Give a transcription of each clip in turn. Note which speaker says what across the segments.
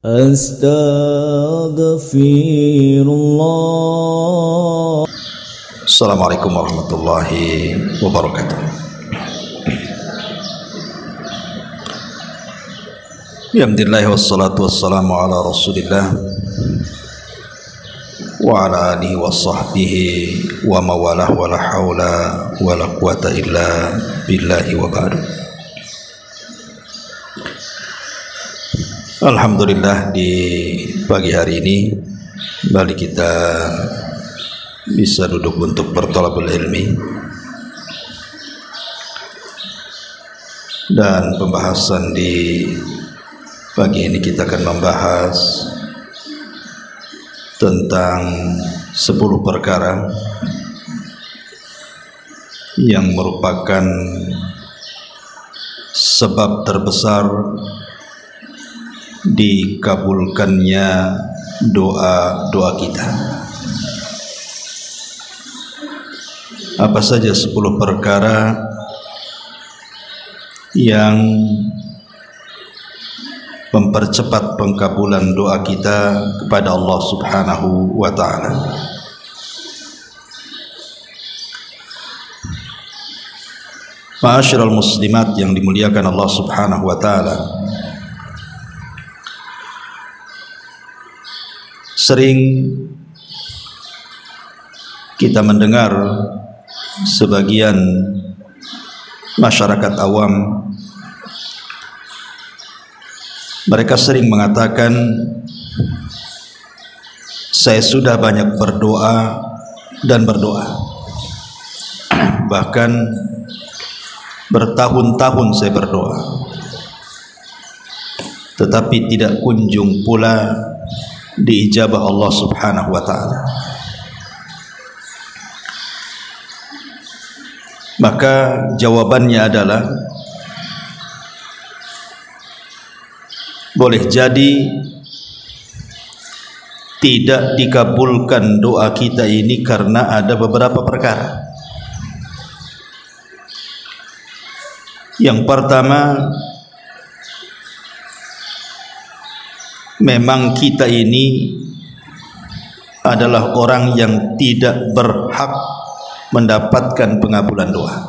Speaker 1: Astaghfirullah.
Speaker 2: Assalamualaikum warahmatullahi wabarakatuh. Alhamdulillah wassalatu wassalamu ala rasulillah wa ala alihi wa sahbihi wa mawalah wa la hawla wa la quwata illa billahi wa ba'du. Alhamdulillah, di pagi hari ini kembali kita bisa duduk untuk bertolabul ilmi, dan pembahasan di pagi ini kita akan membahas tentang 10 perkara yang merupakan sebab terbesar dikabulkannya doa-doa kita. Apa saja 10 perkara yang mempercepat pengkabulan doa kita kepada Allah Subhanahu wa ta'ala? Ma'asyiral muslimat yang dimuliakan Allah Subhanahu wa ta'ala, sering kita mendengar sebagian masyarakat awam, mereka sering mengatakan, saya sudah banyak berdoa dan berdoa, bahkan bertahun-tahun saya berdoa, tetapi tidak kunjung pula diijabah Allah Subhanahu wa ta'ala. Maka jawabannya adalah, boleh jadi tidak dikabulkan doa kita ini karena ada beberapa perkara. Yang pertama, memang kita ini adalah orang yang tidak berhak mendapatkan pengabulan doa.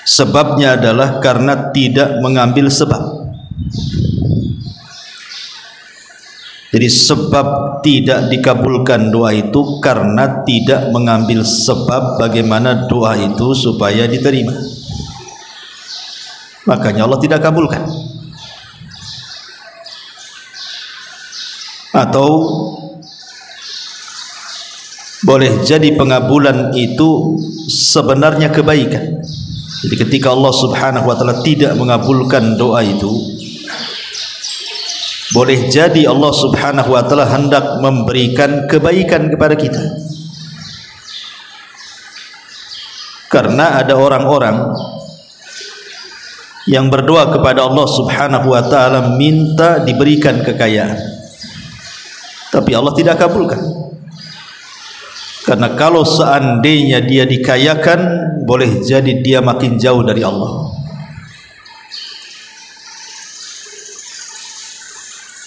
Speaker 2: Sebabnya adalah karena tidak mengambil sebab. Jadi sebab tidak dikabulkan doa itu karena tidak mengambil sebab bagaimana doa itu supaya diterima. Makanya Allah tidak kabulkan. Atau boleh jadi pengabulan itu sebenarnya kebaikan. Jadi ketika Allah Subhanahu wa ta'ala tidak mengabulkan doa itu, boleh jadi Allah Subhanahu wa ta'ala hendak memberikan kebaikan kepada kita. Karena ada orang-orang yang berdoa kepada Allah Subhanahu wa ta'ala minta diberikan kekayaan, tapi Allah tidak kabulkan. Karena kalau seandainya dia dikayakan, boleh jadi dia makin jauh dari Allah.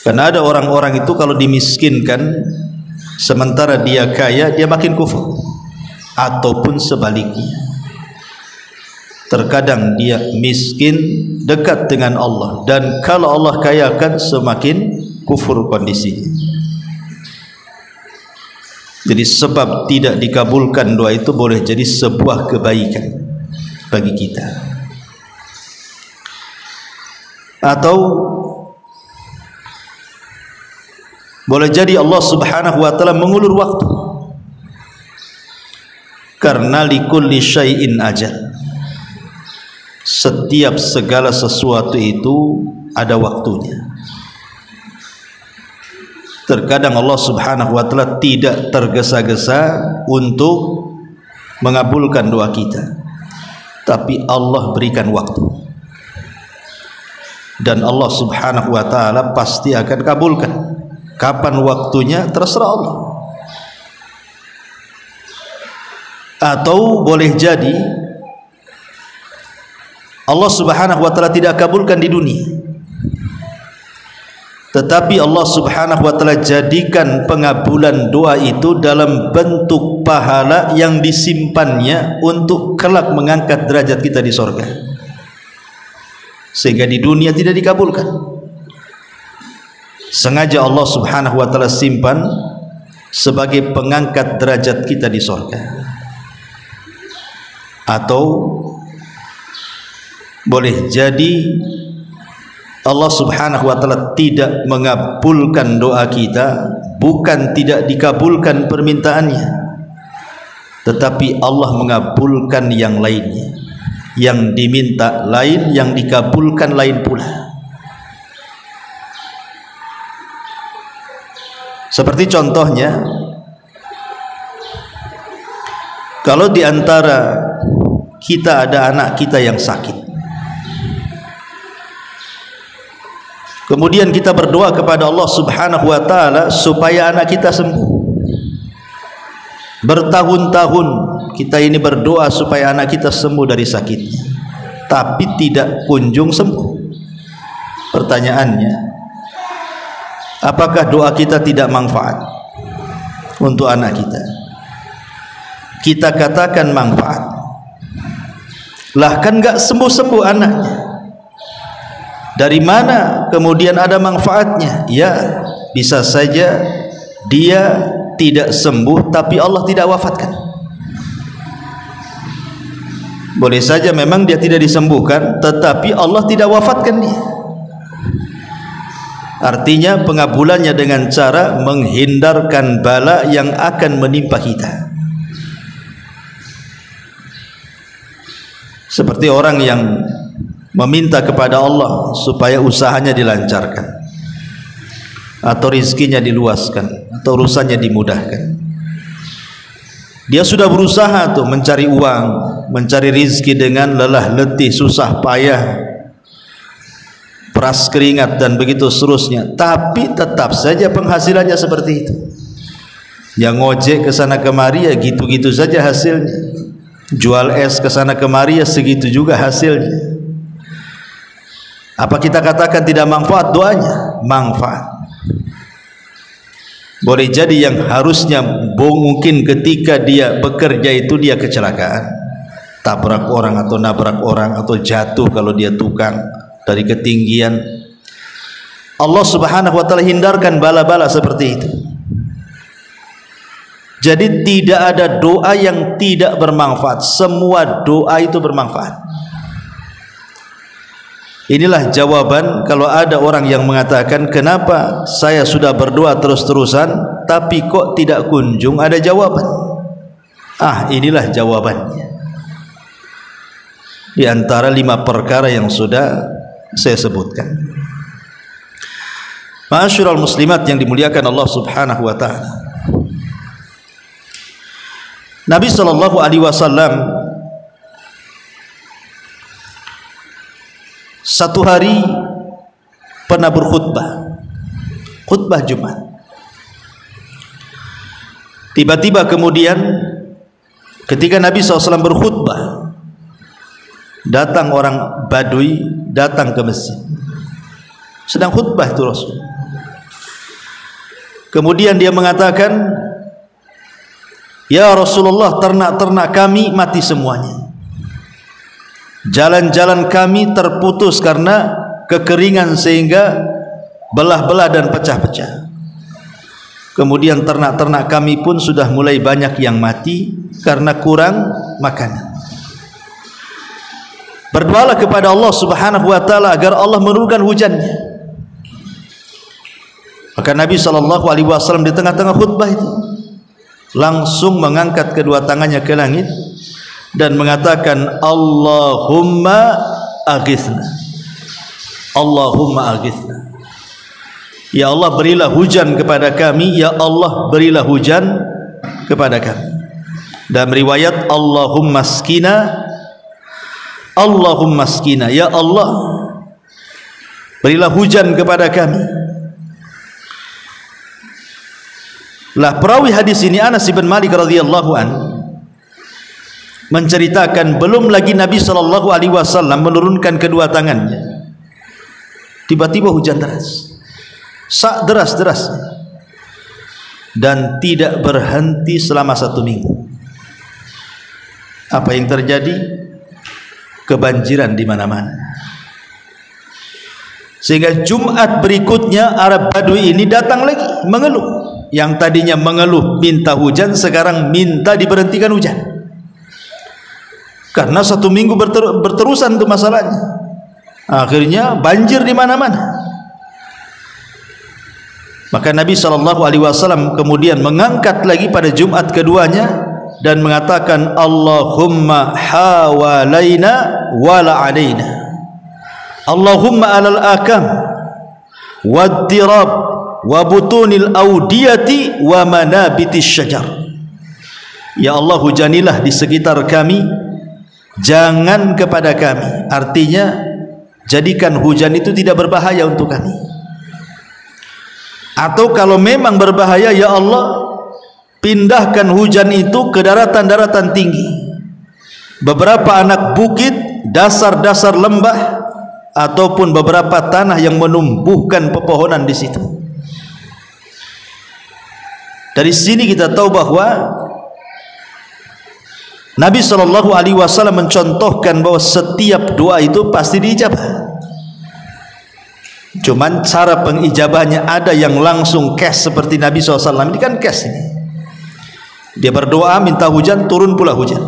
Speaker 2: Karena ada orang-orang itu kalau dimiskinkan, sementara dia kaya, dia makin kufur. Ataupun sebaliknya, terkadang dia miskin dekat dengan Allah, dan kalau Allah kayakan semakin kufur kondisinya. Jadi sebab tidak dikabulkan doa itu boleh jadi sebuah kebaikan bagi kita. Atau boleh jadi Allah Subhanahu wa ta'ala mengulur waktu, karena likulli syai'in ajal. Setiap segala sesuatu itu ada waktunya. Terkadang Allah Subhanahu wa ta'ala tidak tergesa-gesa untuk mengabulkan doa kita, tapi Allah berikan waktu, dan Allah Subhanahu wa ta'ala pasti akan kabulkan. Kapan waktunya terserah Allah. Atau boleh jadi Allah Subhanahu wa taala tidak kabulkan di dunia, tetapi Allah Subhanahu wa taala jadikan pengabulan doa itu dalam bentuk pahala yang disimpannya untuk kelak mengangkat derajat kita di surga, sehingga di dunia tidak dikabulkan. Sengaja Allah Subhanahu wa taala simpan sebagai pengangkat derajat kita di surga. Atau boleh jadi Allah Subhanahu wa taala tidak mengabulkan doa kita, bukan tidak dikabulkan permintaannya, tetapi Allah mengabulkan yang lainnya. Yang diminta lain, yang dikabulkan lain pula. Seperti contohnya, kalau di antara kita ada anak kita yang sakit, kemudian kita berdoa kepada Allah Subhanahu wa taala supaya anak kita sembuh. Bertahun-tahun kita ini berdoa supaya anak kita sembuh dari sakitnya, tapi tidak kunjung sembuh. Pertanyaannya, apakah doa kita tidak manfaat untuk anak kita? Kita katakan manfaat. Lah kan gak sembuh-sembuh anaknya. Dari mana kemudian ada manfaatnya? Ya, bisa saja dia tidak sembuh tapi Allah tidak wafatkan. Boleh saja memang dia tidak disembuhkan tetapi Allah tidak wafatkan dia. Artinya pengabulannya dengan cara menghindarkan bala yang akan menimpa kita. Seperti orang yang meminta kepada Allah supaya usahanya dilancarkan, atau rizkinya diluaskan, atau urusannya dimudahkan. Dia sudah berusaha tuh mencari uang, mencari rizki dengan lelah letih, susah payah, peras keringat dan begitu seterusnya, tapi tetap saja penghasilannya seperti itu. Yang ngojek ke sana kemari ya gitu-gitu saja hasilnya. Jual es ke sana kemari ya segitu juga hasilnya. Apa kita katakan tidak manfaat doanya? Manfaat. Boleh jadi yang harusnya mungkin ketika dia bekerja itu dia kecelakaan, tabrak orang atau nabrak orang atau jatuh kalau dia tukang dari ketinggian, Allah Subhanahu wa taala hindarkan bala-bala seperti itu. Jadi tidak ada doa yang tidak bermanfaat, semua doa itu bermanfaat. Inilah jawaban kalau ada orang yang mengatakan, kenapa saya sudah berdoa terus-terusan tapi kok tidak kunjung ada jawaban. Inilah jawabannya. Di antara 5 perkara yang sudah saya sebutkan. Ma'asyiral muslimat yang dimuliakan Allah Subhanahu wa taala. Nabi sallallahu alaihi wasallam satu hari pernah berkhutbah, khutbah Jumat. Tiba-tiba kemudian ketika Nabi SAW berkhutbah, datang orang Badui, datang ke masjid. Sedang khutbah itu Rasul. Kemudian dia mengatakan, ya Rasulullah, ternak-ternak kami mati semuanya. Jalan-jalan kami terputus karena kekeringan sehingga belah-belah dan pecah-pecah. Kemudian ternak-ternak kami pun sudah mulai banyak yang mati karena kurang makanan. Berdoalah kepada Allah Subhanahu wa taala agar Allah menurunkan hujannya. Maka Nabi SAW di tengah-tengah khutbah itu langsung mengangkat kedua tangannya ke langit dan mengatakan, Allahumma aghithna, Allahumma aghithna. Ya Allah, berilah hujan kepada kami, ya Allah, berilah hujan kepada kami. Dan riwayat Allahumma skina, Allahumma skina, ya Allah, berilah hujan kepada kami. Lah perawi hadis ini Anas bin Malik radhiyallahu an menceritakan belum lagi Nabi SAW menurunkan kedua tangannya, tiba-tiba hujan deras, sak deras-deras, dan tidak berhenti selama 1 minggu. Apa yang terjadi? Kebanjiran di mana-mana. Sehingga Jumat berikutnya Arab Badui ini datang lagi mengeluh. Yang tadinya mengeluh minta hujan, sekarang minta diberhentikan hujan. Karena 1 minggu berterusan itu masalahnya. Akhirnya banjir di mana-mana. Maka Nabi SAW kemudian mengangkat lagi pada Jumat keduanya dan mengatakan, Allahumma hawalaina wala alaina, Allahumma alal akam waddirab wa butunil audiyati wa manabitis syajar. Ya Allah, hujanilah di sekitar kami, jangan kepada kami. Artinya jadikan hujan itu tidak berbahaya untuk kami, atau kalau memang berbahaya, ya Allah, pindahkan hujan itu ke daratan-daratan tinggi, beberapa anak bukit, dasar-dasar lembah, ataupun beberapa tanah yang menumbuhkan pepohonan di situ. Dari sini kita tahu bahwa Nabi SAW mencontohkan bahwa setiap doa itu pasti diijabah. Cuman cara pengijabahnya ada yang langsung cash seperti Nabi SAW. Ini kan cash ini. Dia berdoa minta hujan, turun pula hujan.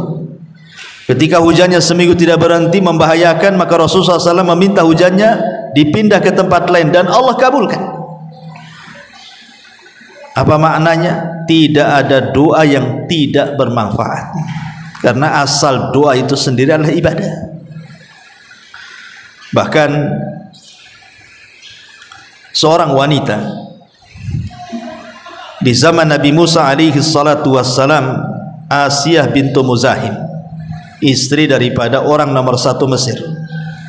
Speaker 2: Ketika hujannya seminggu tidak berhenti membahayakan, maka Rasulullah SAW meminta hujannya dipindah ke tempat lain dan Allah kabulkan. Apa maknanya? Tidak ada doa yang tidak bermanfaat, karena asal doa itu sendiri adalah ibadah. Bahkan seorang wanita di zaman Nabi Musa alaihi salatu wassalam, Asiyah bintu Muzahim, istri daripada orang nomor 1 Mesir,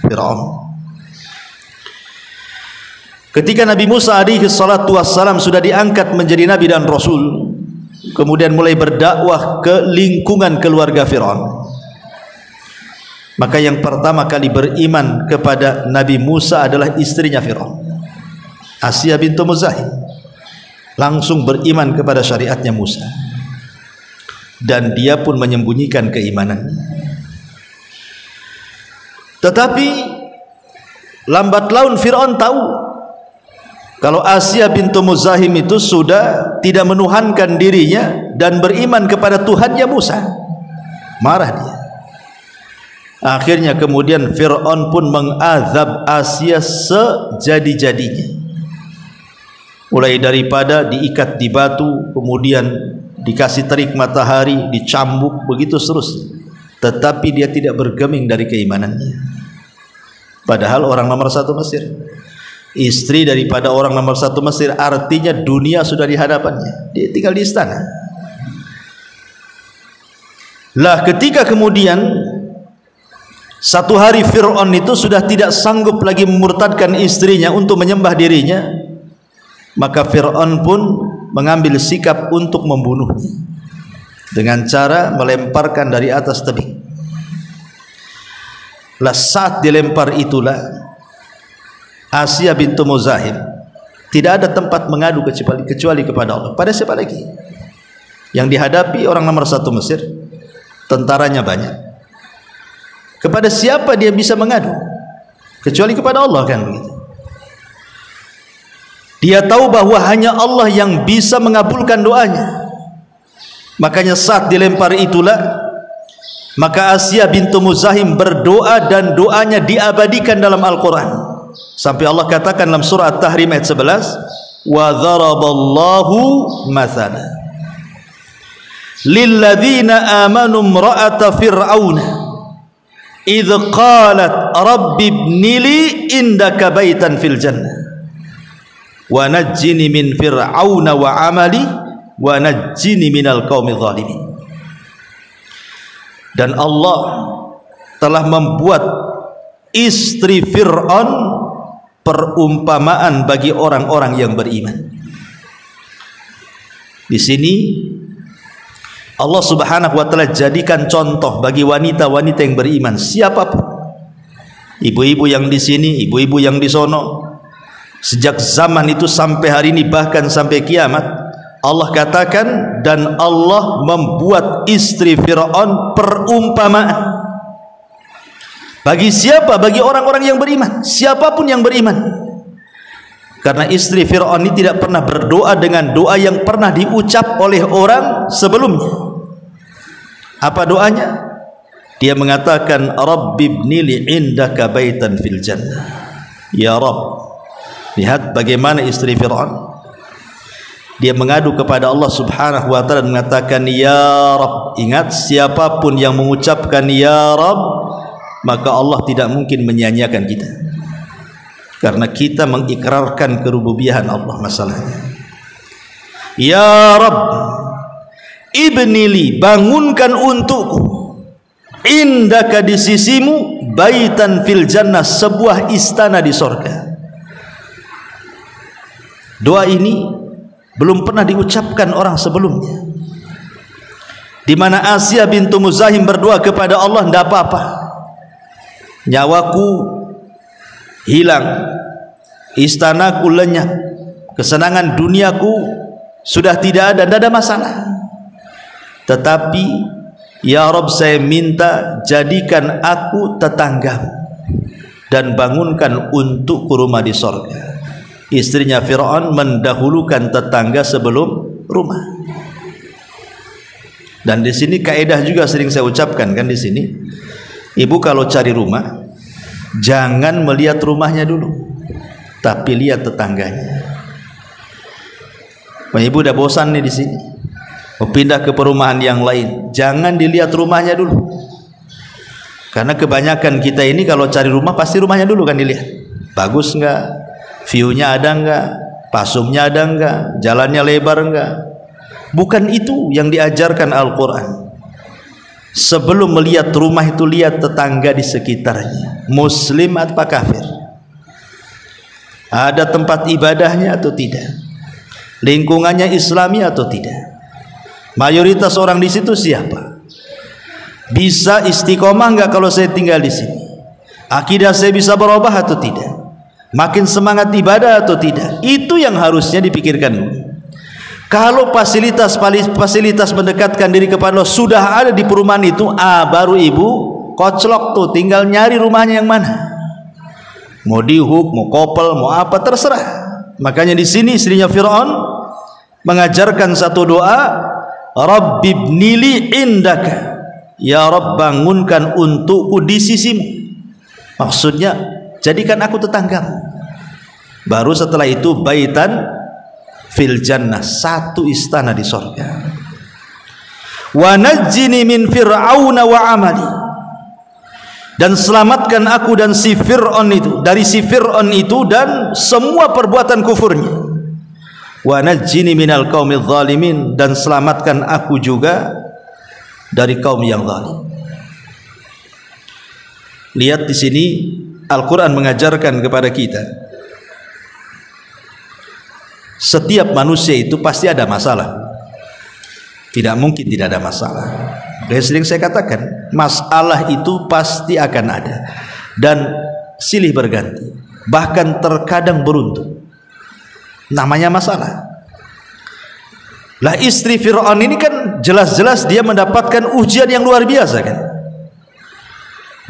Speaker 2: Fir'aun. Ketika Nabi Musa alaihi salatu wassalam sudah diangkat menjadi nabi dan rasul, kemudian mulai berdakwah ke lingkungan keluarga Fir'aun, maka yang pertama kali beriman kepada Nabi Musa adalah istrinya Fir'aun, Asiyah bintu Muzahim. Langsung beriman kepada syariatnya Musa, dan dia pun menyembunyikan keimanannya. Tetapi lambat laun Fir'aun tahu kalau Asiyah bintu Muzahim itu sudah tidak menuhankan dirinya dan beriman kepada Tuhannya Musa. Marah dia. Akhirnya kemudian Fir'aun pun mengazab Asiyah sejadi-jadinya, mulai daripada diikat di batu, kemudian dikasih terik matahari, dicambuk, begitu seterusnya. Tetapi dia tidak bergeming dari keimanannya. Padahal orang nomor 1 Mesir, istri daripada orang nomor 1 Mesir, artinya dunia sudah di hadapannya, dia tinggal di istana. Lah ketika kemudian satu hari Fir'aun itu sudah tidak sanggup lagi memurtadkan istrinya untuk menyembah dirinya, maka Fir'aun pun mengambil sikap untuk membunuhnya dengan cara melemparkan dari atas tebing. Lah saat dilempar itulah Asiyah bintu Muzahim tidak ada tempat mengadu kecuali kepada Allah. Pada siapa lagi? Yang dihadapi orang nomor 1 Mesir, tentaranya banyak. Kepada siapa dia bisa mengadu kecuali kepada Allah, kan begitu? Dia tahu bahwa hanya Allah yang bisa mengabulkan doanya. Makanya saat dilempar itulah, maka Asiyah bintu Muzahim berdoa dan doanya diabadikan dalam Al-Quran. Sampai Allah katakan dalam surah At-Tahrim ayat 11, wa dharaballahu mathala lilladzina amanu imra'ata fir'auna idh qalat rabbi ibnili indaka baitan fil jannah wa najjini min fir'auna wa amali wa najjini minal qaumidh dhalimin. Dan Allah telah membuat istri Fir'aun perumpamaan bagi orang-orang yang beriman. Di sini Allah Subhanahu wa taala jadikan contoh bagi wanita-wanita yang beriman, siapapun. Ibu-ibu yang di sini, ibu-ibu yang di sono. Sejak zaman itu sampai hari ini, bahkan sampai kiamat, Allah katakan, dan Allah membuat istri Fir'aun perumpamaan. Bagi siapa? Bagi orang-orang yang beriman, siapapun yang beriman. Karena istri Fir'aun ini tidak pernah berdoa dengan doa yang pernah diucap oleh orang sebelumnya. Apa doanya? Dia mengatakan, Rabbibnili indaka baitan fil jannah. Ya Rabb. Lihat bagaimana istri Fir'aun. Dia mengadu kepada Allah Subhanahu wa taala dan mengatakan, Ya Rabb. Ingat, siapapun yang mengucapkan Ya Rabb, maka Allah tidak mungkin menyanyiakan kita, karena kita mengikrarkan kerububiahan Allah. Masalahnya, Ya Rabb, ibnili, bangunkan untukku, indaka, di sisimu, baitan fil jannah, sebuah istana di sorga. Doa ini belum pernah diucapkan orang sebelumnya. Di mana Asiyah bintu Muzahim berdoa kepada Allah, tidak apa-apa, nyawaku hilang, istanaku lenyap, kesenangan duniaku sudah tidak ada, tidak ada masalah. Tetapi Ya Rabb, saya minta jadikan aku tetanggamu dan bangunkan untukku rumah di sorga. Istrinya Fir'aun mendahulukan tetangga sebelum rumah. Dan di sini kaidah juga sering saya ucapkan kan di sini. Ibu kalau cari rumah, jangan melihat rumahnya dulu, tapi lihat tetangganya. Ibu udah bosan nih di sini, mau pindah ke perumahan yang lain, jangan dilihat rumahnya dulu. Karena kebanyakan kita ini kalau cari rumah pasti rumahnya dulu kan dilihat. Bagus enggak? View-nya ada enggak? Pasumnya ada enggak? Jalannya lebar enggak? Bukan itu yang diajarkan Al-Quran. Sebelum melihat rumah itu, lihat tetangga di sekitarnya, muslim atau kafir, ada tempat ibadahnya atau tidak, lingkungannya islami atau tidak, mayoritas orang di situ siapa, bisa istiqomah enggak kalau saya tinggal di sini, akidah saya bisa berubah atau tidak, makin semangat ibadah atau tidak. Itu yang harusnya dipikirkan dulu. Kalau fasilitas mendekatkan diri kepada Allah sudah ada di perumahan itu, baru ibu koclok tuh, tinggal nyari rumahnya yang mana. Mau dihuk, mau kopel, mau apa, terserah. Makanya di sini istrinya Fir'aun mengajarkan satu doa, Rabbibnili indaka, ya Rabb, bangunkan untukku di sisimu. Maksudnya jadikan aku tetanggamu. Baru setelah itu baitan fil jannah, satu istana di sorga. Wa najjini min fir'auna wa amali, dan selamatkan aku dan si Fir'aun itu, dari si Fir'aun itu dan semua perbuatan kufurnya. Wa najjini minal qaumidz zalimin, dan selamatkan aku juga dari kaum yang zalim. Lihat di sini Al-Quran mengajarkan kepada kita, setiap manusia itu pasti ada masalah. Tidak mungkin tidak ada masalah. Kayak sering saya katakan, masalah itu pasti akan ada dan silih berganti, bahkan terkadang beruntun. Namanya masalah. Lah istri Fir'aun ini kan jelas-jelas dia mendapatkan ujian yang luar biasa kan.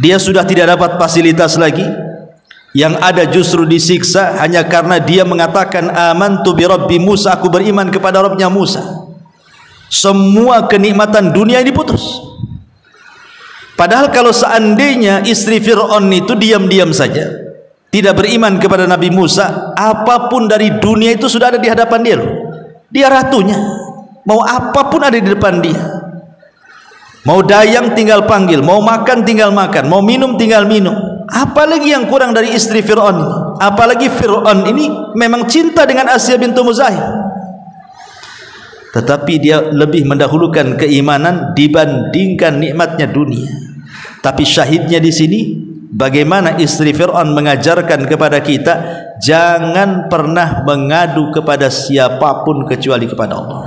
Speaker 2: Dia sudah tidak dapat fasilitas lagi, yang ada justru disiksa hanya karena dia mengatakan amantu bi rabbi Musa, aku beriman kepada Rabbnya Musa. Semua kenikmatan dunia ini putus. Padahal kalau seandainya istri Fir'aun itu diam-diam saja, tidak beriman kepada Nabi Musa, apapun dari dunia itu sudah ada di hadapan dia loh. Dia ratunya, mau apapun ada di depan dia. Mau dayang tinggal panggil, mau makan tinggal makan, mau minum tinggal minum. Apalagi yang kurang dari istri Fir'aun ini? Apalagi Fir'aun ini memang cinta dengan Asiyah bintu Muzahim, tetapi dia lebih mendahulukan keimanan dibandingkan nikmatnya dunia. Tapi syahidnya di sini, bagaimana istri Fir'aun mengajarkan kepada kita, jangan pernah mengadu kepada siapapun kecuali kepada Allah.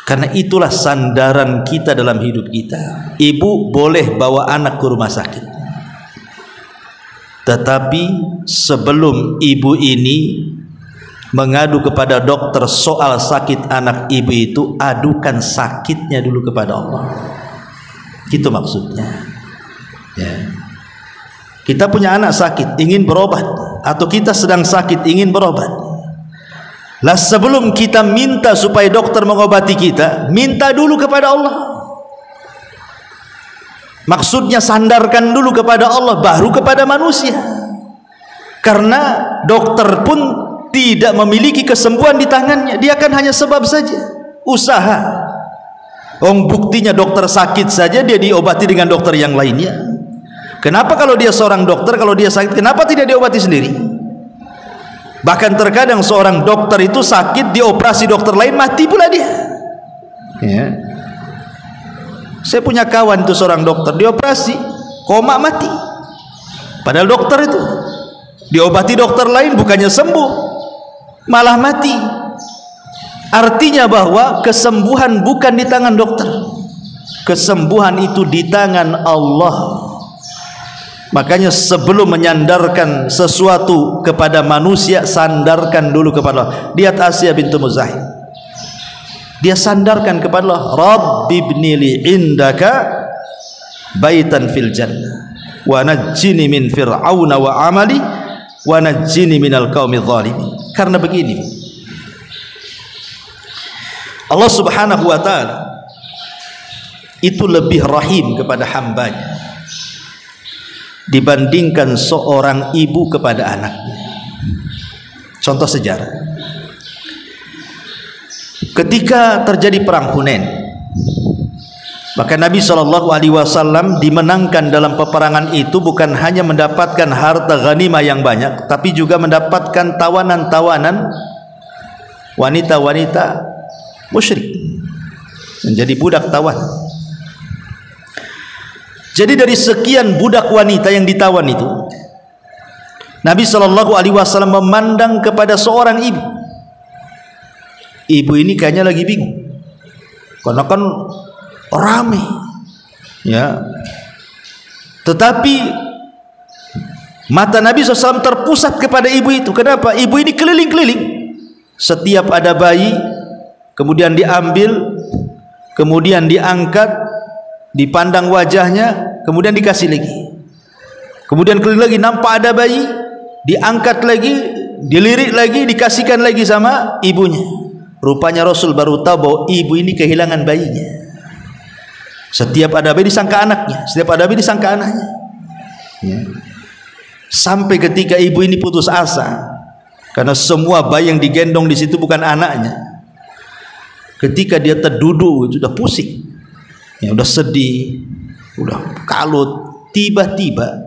Speaker 2: Karena itulah sandaran kita dalam hidup kita. Ibu boleh bawa anak ke rumah sakit, tetapi sebelum ibu ini mengadu kepada dokter soal sakit anak ibu itu, adukan sakitnya dulu kepada Allah. Itu maksudnya. Ya. Kita punya anak sakit, ingin berobat, atau kita sedang sakit, ingin berobat. Lah sebelum kita minta supaya dokter mengobati kita, minta dulu kepada Allah. Maksudnya sandarkan dulu kepada Allah, baru kepada manusia. Karena dokter pun tidak memiliki kesembuhan di tangannya, dia kan hanya sebab saja, usaha. Buktinya dokter sakit saja dia diobati dengan dokter yang lainnya. Kenapa kalau dia seorang dokter, kalau dia sakit, kenapa tidak diobati sendiri? Bahkan terkadang seorang dokter itu sakit, dioperasi dokter lain, mati pula dia. Ya. Saya punya kawan itu seorang dokter, dioperasi, koma, mati. Padahal dokter itu diobati dokter lain, bukannya sembuh, malah mati. Artinya bahwa kesembuhan bukan di tangan dokter, kesembuhan itu di tangan Allah. Makanya sebelum menyandarkan sesuatu kepada manusia, sandarkan dulu kepada Allah. Lihat Asiyah bintu Muzahim, dia sandarkan kepada Allah, Rabbi ibnili indaka baitan fil jannah wa najjini min fir'auna wa amali wa najjini minal qaumidz zalimin. Karena begini, Allah subhanahu wa ta'ala itu lebih rahim kepada hambanya dibandingkan seorang ibu kepada anaknya. Contoh sejarah, ketika terjadi perang Hunain, maka Nabi SAW dimenangkan dalam peperangan itu bukan hanya mendapatkan harta ghanimah yang banyak, tapi juga mendapatkan tawanan-tawanan wanita-wanita musyrik, menjadi budak tawanan. Jadi dari sekian budak wanita yang ditawan itu, Nabi SAW memandang kepada seorang ibu. Ibu ini kayaknya lagi bingung, karena kan ramai, ya. Tetapi mata Nabi SAW terpusat kepada ibu itu. Kenapa? Ibu ini keliling-keliling. Setiap ada bayi, kemudian diambil, kemudian diangkat, dipandang wajahnya, kemudian dikasih lagi, kemudian keliling lagi, nampak ada bayi, diangkat lagi, dilirik lagi, dikasihkan lagi sama ibunya. Rupanya Rasul baru tahu bahwa ibu ini kehilangan bayinya. Setiap ada bayi disangka anaknya, setiap ada bayi disangka anaknya, ya. Sampai ketika ibu ini putus asa karena semua bayi yang digendong di situ bukan anaknya. Ketika dia terduduk, sudah pusing, ya, udah sedih, udah kalut, tiba-tiba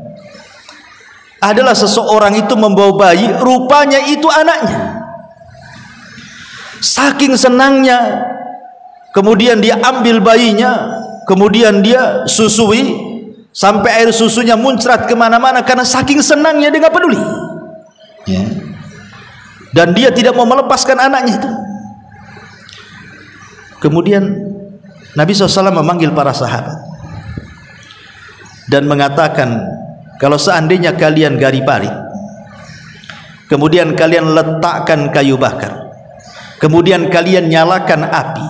Speaker 2: adalah seseorang itu membawa bayi, rupanya itu anaknya. Saking senangnya, kemudian dia ambil bayinya, kemudian dia susui sampai air susunya muncrat kemana-mana karena saking senangnya, dia nggak peduli, ya. Dan dia tidak mau melepaskan anaknya itu. Kemudian Nabi SAW memanggil para sahabat dan mengatakan, kalau seandainya kalian gari-bari, kemudian kalian letakkan kayu bakar, kemudian kalian nyalakan api,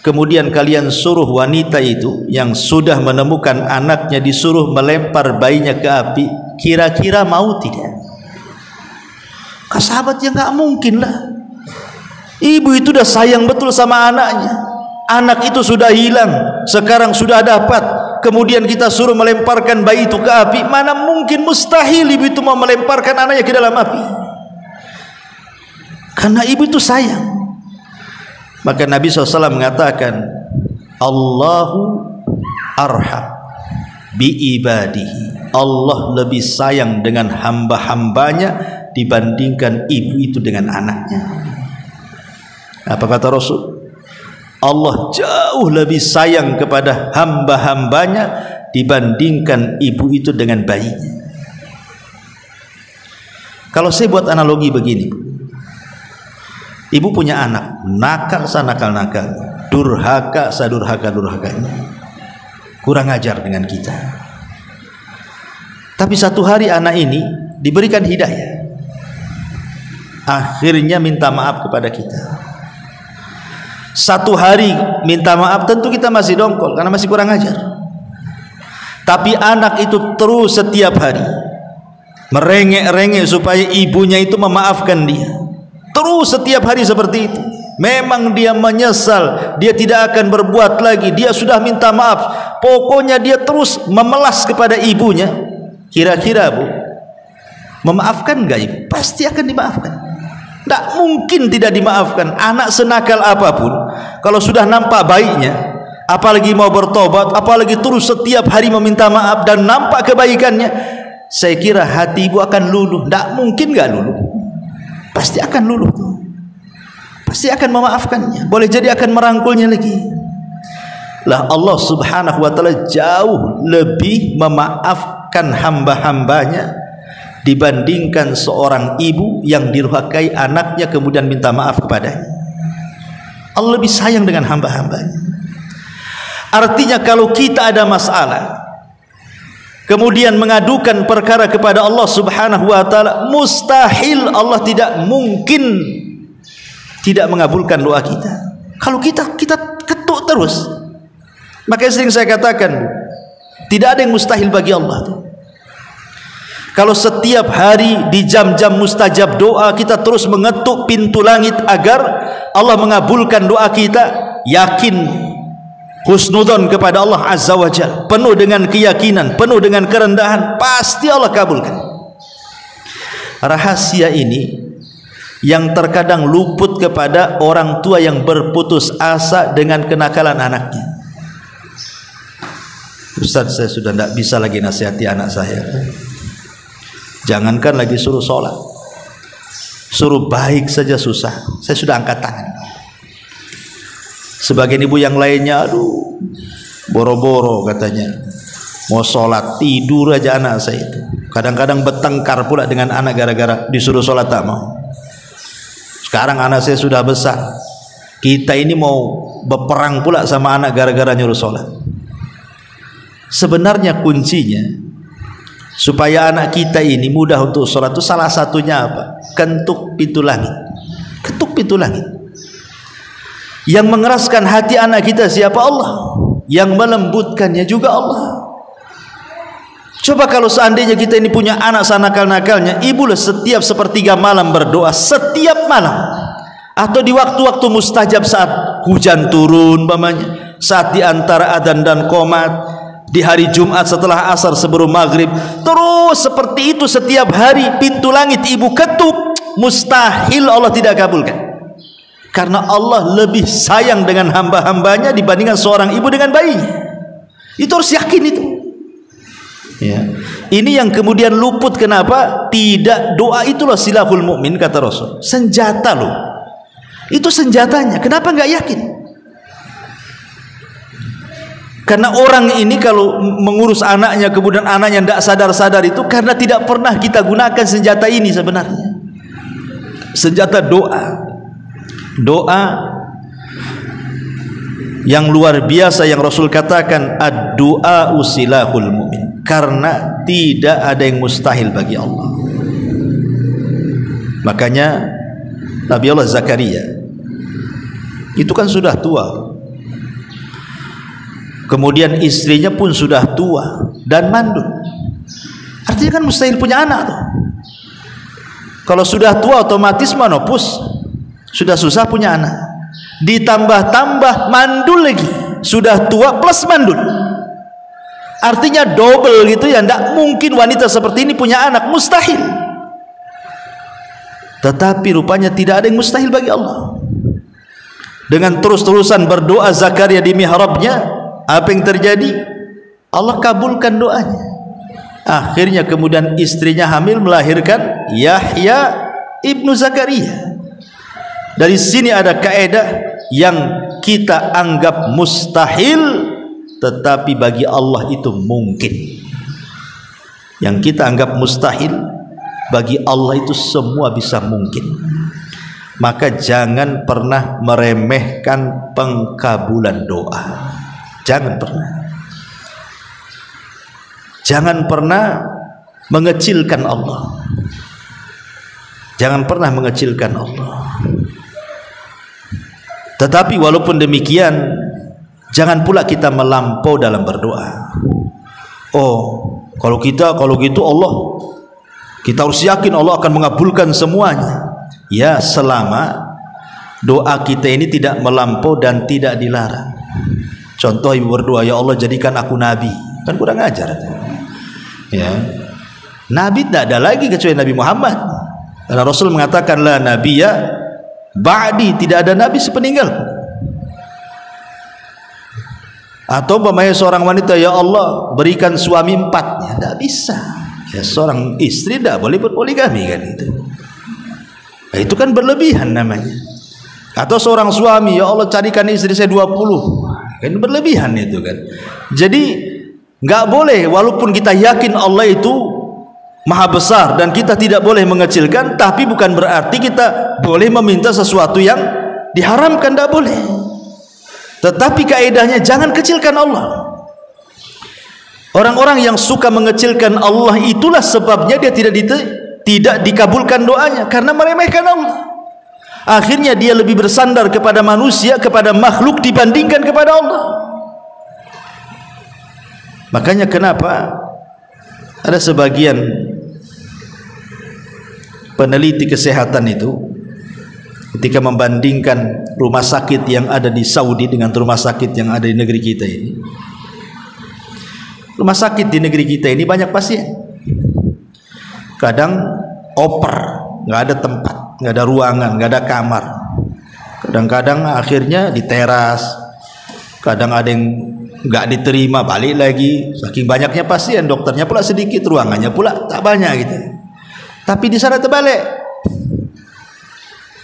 Speaker 2: kemudian kalian suruh wanita itu yang sudah menemukan anaknya disuruh melempar bayinya ke api, kira-kira mau tidak? Sahabatnya nggak mungkin lah. Ibu itu udah sayang betul sama anaknya. Anak itu sudah hilang, sekarang sudah dapat, kemudian kita suruh melemparkan bayi itu ke api. Mana mungkin, mustahil ibu itu mau melemparkan anaknya ke dalam api. Karena ibu itu sayang. Maka Nabi SAW mengatakan, Allahu arham bi ibadihi. Allah lebih sayang dengan hamba-hambanya dibandingkan ibu itu dengan anaknya. Apa kata Rasul? Allah jauh lebih sayang kepada hamba-hambanya dibandingkan ibu itu dengan bayinya. Kalau saya buat analogi begini, Ibu punya anak, nakal sanakal-nakal, durhaka sadurhaka-durhakanya, kurang ajar dengan kita. Tapi satu hari anak ini diberikan hidayah, akhirnya minta maaf kepada kita. Satu hari minta maaf, tentu kita masih dongkol karena masih kurang ajar. Tapi anak itu terus setiap hari merengek-rengek supaya ibunya itu memaafkan dia. Terus setiap hari seperti itu. Memang dia menyesal, dia tidak akan berbuat lagi, dia sudah minta maaf. Pokoknya dia terus memelas kepada ibunya. Kira-kira Bu, memaafkan enggak ibu? Pasti akan dimaafkan. Tidak mungkin tidak dimaafkan. Anak senakal apapun, kalau sudah nampak baiknya, apalagi mau bertobat, apalagi terus setiap hari meminta maaf dan nampak kebaikannya, saya kira hati ibu akan luluh. Tidak mungkin enggak luluh. Pasti akan luluh tuh. Pasti akan memaafkannya. Boleh jadi akan merangkulnya lagi. Lah Allah Subhanahu wa taala jauh lebih memaafkan hamba-hambanya dibandingkan seorang ibu yang dirhakai anaknya kemudian minta maaf kepadanya. Allah lebih sayang dengan hamba-hambanya. Artinya kalau kita ada masalah kemudian mengadukan perkara kepada Allah Subhanahu wa taala, mustahil Allah tidak mungkin tidak mengabulkan doa kita. Kalau kita ketuk terus. Makanya sering saya katakan, tidak ada yang mustahil bagi Allah tuh. Kalau setiap hari di jam-jam mustajab doa kita terus mengetuk pintu langit agar Allah mengabulkan doa kita, yakin husnudzon kepada Allah Azza wa Jalla, penuh dengan keyakinan, penuh dengan kerendahan, pasti Allah kabulkan. Rahasia ini yang terkadang luput kepada orang tua yang berputus asa dengan kenakalan anaknya. Ustaz, saya sudah tidak bisa lagi nasihati anak saya. Jangankan lagi suruh sholat, suruh baik saja susah. Saya sudah angkat tangan. Sebagian ibu yang lainnya, aduh, boro-boro katanya mau sholat, tidur aja anak saya itu. Kadang-kadang bertengkar pula dengan anak gara-gara disuruh sholat tak mau. Sekarang anak saya sudah besar, kita ini mau berperang pula sama anak gara-gara nyuruh sholat. Sebenarnya kuncinya supaya anak kita ini mudah untuk sholat itu salah satunya apa? Ketuk pintu langit. Ketuk pintu langit. Yang mengeraskan hati anak kita siapa? Allah. Yang melembutkannya juga Allah. Coba kalau seandainya kita ini punya anak sanakal-nakalnya, ibulah setiap sepertiga malam berdoa, setiap malam, atau di waktu-waktu mustajab saat hujan turun, umpamanya, saat di antara adzan dan qomat, di hari Jumat setelah asar sebelum maghrib, terus seperti itu setiap hari pintu langit ibu ketuk, mustahil Allah tidak kabulkan. Karena Allah lebih sayang dengan hamba-hambanya dibandingkan seorang ibu dengan bayinya. Itu harus yakin itu. Ya. Ini yang kemudian luput. Kenapa? Tidak, doa itulah silahul mukmin kata Rasul. Senjata loh. Itu senjatanya. Kenapa nggak yakin? Karena orang ini kalau mengurus anaknya kemudian anaknya tidak sadar-sadar itu karena tidak pernah kita gunakan senjata ini sebenarnya. Senjata doa. Doa yang luar biasa yang Rasul katakan, ad-du'a usilahul mu'min, karena tidak ada yang mustahil bagi Allah. Makanya Nabi Allah Zakaria itu kan sudah tua, kemudian istrinya pun sudah tua dan mandul. Artinya kan mustahil punya anak tuh. Kalau sudah tua otomatis menopause, sudah susah punya anak. Ditambah-tambah mandul lagi, sudah tua plus mandul. Artinya double gitu ya. Tidak mungkin wanita seperti ini punya anak, mustahil. Tetapi rupanya tidak ada yang mustahil bagi Allah. Dengan terus-terusan berdoa Zakaria di mihrabnya, apa yang terjadi? Allah kabulkan doanya. Akhirnya kemudian istrinya hamil melahirkan Yahya ibnu Zakaria. Dari sini ada kaidah yang kita anggap mustahil, tetapi bagi Allah itu mungkin. Yang kita anggap mustahil, bagi Allah itu semua bisa mungkin. maka jangan pernah meremehkan pengkabulan doa. Jangan pernah. Jangan pernah mengecilkan Allah. Jangan pernah mengecilkan Allah. Tetapi walaupun demikian, jangan pula kita melampau dalam berdoa. Oh, kalau gitu Allah, kita harus yakin Allah akan mengabulkan semuanya. Ya, selama doa kita ini tidak melampau dan tidak dilarang. Contoh ibu berdoa, ya Allah jadikan aku nabi, kan kurang ajar. Ya, nabi tidak ada lagi kecuali Nabi Muhammad. Karena Rasul mengatakan la nabiyya ba'di, tidak ada nabi sepeninggal. Atau umpamanya seorang wanita, ya Allah berikan suami 4, ya tidak bisa. Ya, seorang istri tidak boleh berpoligami kan itu. Nah, itu kan berlebihan namanya. Atau seorang suami, ya Allah carikan istri saya 20, kan berlebihan itu kan. Jadi nggak boleh, walaupun kita yakin Allah itu maha besar dan kita tidak boleh mengecilkan, tapi bukan berarti kita boleh meminta sesuatu yang diharamkan, tidak boleh. Tetapi kaedahnya jangan kecilkan Allah. Orang-orang yang suka mengecilkan Allah, itulah sebabnya dia tidak dikabulkan doanya, karena meremehkan Allah. Akhirnya dia lebih bersandar kepada manusia, kepada makhluk dibandingkan kepada Allah. Makanya kenapa ada sebagian peneliti kesehatan itu ketika membandingkan rumah sakit yang ada di Saudi dengan rumah sakit yang ada di negeri kita ini, rumah sakit di negeri kita ini banyak pasien, kadang oper, nggak ada tempat, nggak ada ruangan, nggak ada kamar, kadang-kadang akhirnya di teras, kadang ada yang nggak diterima balik lagi, saking banyaknya pasien, dokternya pula sedikit, ruangannya pula tak banyak gitu. Tapi di sana terbalik,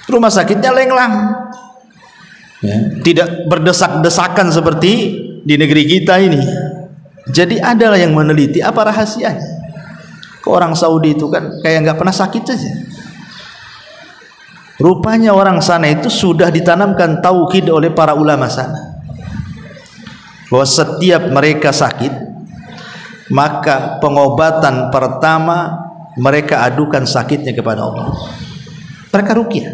Speaker 2: rumah sakitnya lenglang, ya, tidak berdesak-desakan seperti di negeri kita ini. Jadi adalah yang meneliti apa rahasianya. Orang Saudi itu kan kayak nggak pernah sakit saja. Rupanya orang sana itu sudah ditanamkan tauhid oleh para ulama sana, bahwa setiap mereka sakit, maka pengobatan pertama mereka adukan sakitnya kepada Allah. Mereka ruqyah,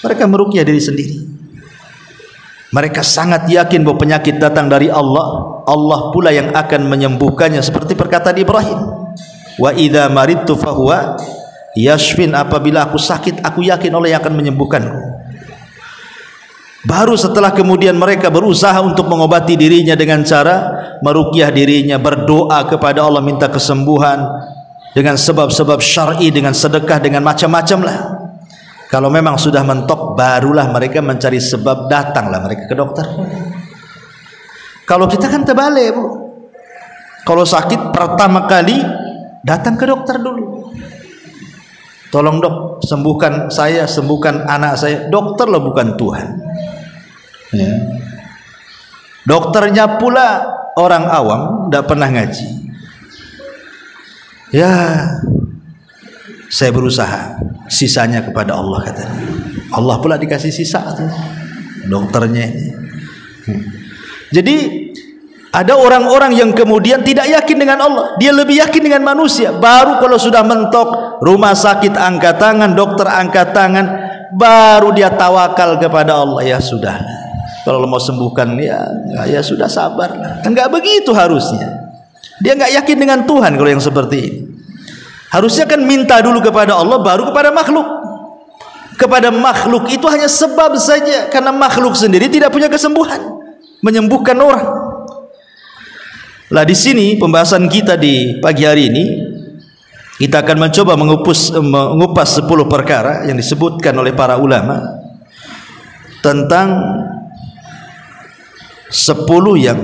Speaker 2: mereka meruqyah diri sendiri. Mereka sangat yakin bahwa penyakit datang dari Allah, Allah pula yang akan menyembuhkannya, seperti perkataan Ibrahim, wa idza maridtu fahuwa yashfin, apabila aku sakit aku yakin Allah yang akan menyembuhkanku. Baru setelah kemudian mereka berusaha untuk mengobati dirinya dengan cara meruqyah dirinya, berdoa kepada Allah minta kesembuhan dengan sebab-sebab syar'i, dengan sedekah, dengan macam-macam lah. Kalau memang sudah mentok, barulah mereka mencari sebab, datanglah mereka ke dokter. Kalau kita kan terbalik, Bu. Kalau sakit pertama kali datang ke dokter dulu. Tolong dok, sembuhkan saya, sembuhkan anak saya. Dokter lah, bukan Tuhan. Ya. Dokternya pula orang awam, tidak pernah ngaji. Ya, saya berusaha, sisanya kepada Allah katanya. Allah pula dikasih sisa tuh dokternya ini. Jadi ada orang-orang yang kemudian tidak yakin dengan Allah, dia lebih yakin dengan manusia. Baru kalau sudah mentok, rumah sakit angkat tangan, dokter angkat tangan, baru dia tawakal kepada Allah. Ya sudah, kalau mau sembuhkan ya sudah, sabar. Kan nggak begitu harusnya. Dia nggak yakin dengan Tuhan kalau yang seperti ini. Harusnya kan minta dulu kepada Allah, baru kepada makhluk. Kepada makhluk itu hanya sebab saja, karena makhluk sendiri tidak punya kesembuhan menyembuhkan orang. Lah di sini pembahasan kita di pagi hari ini, kita akan mencoba mengupas 10 perkara yang disebutkan oleh para ulama tentang 10 yang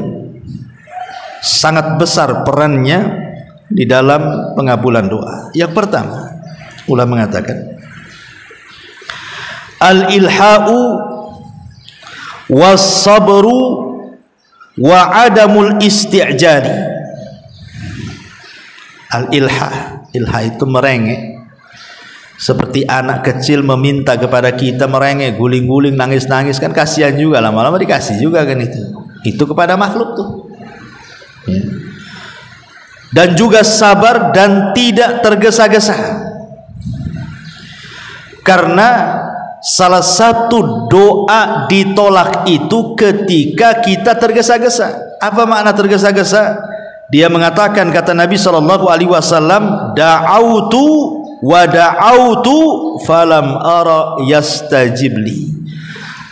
Speaker 2: sangat besar perannya di dalam pengabulan doa. Yang pertama, ulama mengatakan al-ilha'u was-sabru wa adamul isti'jali. Al-ilha, ilha itu merengek, Seperti anak kecil meminta kepada kita, merengek, guling-guling, nangis-nangis, kan kasihan juga, lama-lama dikasih juga kan itu kepada makhluk tuh ya. Dan juga sabar dan tidak tergesa-gesa, karena salah satu doa ditolak itu ketika kita tergesa-gesa. Apa makna tergesa-gesa? Dia mengatakan, kata Nabi SAW, da'autu wa da'autu falam ara yastajibli.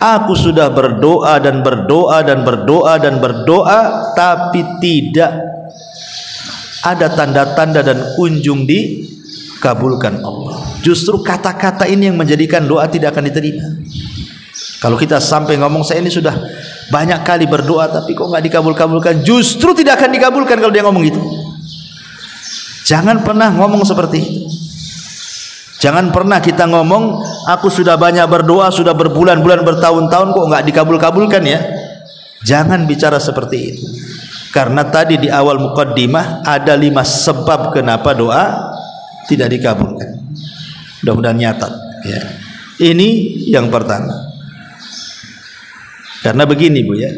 Speaker 2: Aku sudah berdoa dan berdoa dan berdoa dan berdoa, tapi tidak ada tanda-tanda dan kunjung dikabulkan Allah. Justru kata-kata ini yang menjadikan doa tidak akan diterima. Kalau kita sampai ngomong, saya ini sudah banyak kali berdoa tapi kok nggak dikabul-kabulkan, justru tidak akan dikabulkan kalau dia ngomong gitu. Jangan pernah ngomong seperti itu. Jangan pernah kita ngomong, aku sudah banyak berdoa, sudah berbulan-bulan, bertahun-tahun kok nggak dikabul-kabulkan ya. Jangan bicara seperti itu. Karena tadi di awal muqaddimah ada 5 sebab kenapa doa tidak dikabulkan. Mudah-mudahan nyatat ya. Ini yang pertama. Karena begini Bu ya,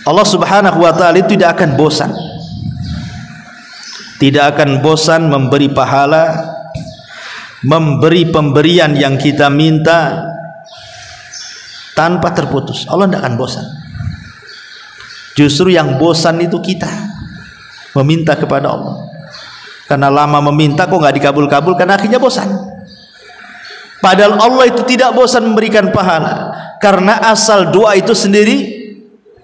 Speaker 2: Allah Subhanahu wa ta'ala tidak akan bosan, tidak akan bosan memberi pahala, memberi pemberian yang kita minta tanpa terputus. Allah tidak akan bosan. Justru yang bosan itu kita meminta kepada Allah, karena lama meminta kok nggak dikabul-kabulkan, akhirnya bosan. Padahal Allah itu tidak bosan memberikan pahala, karena asal doa itu sendiri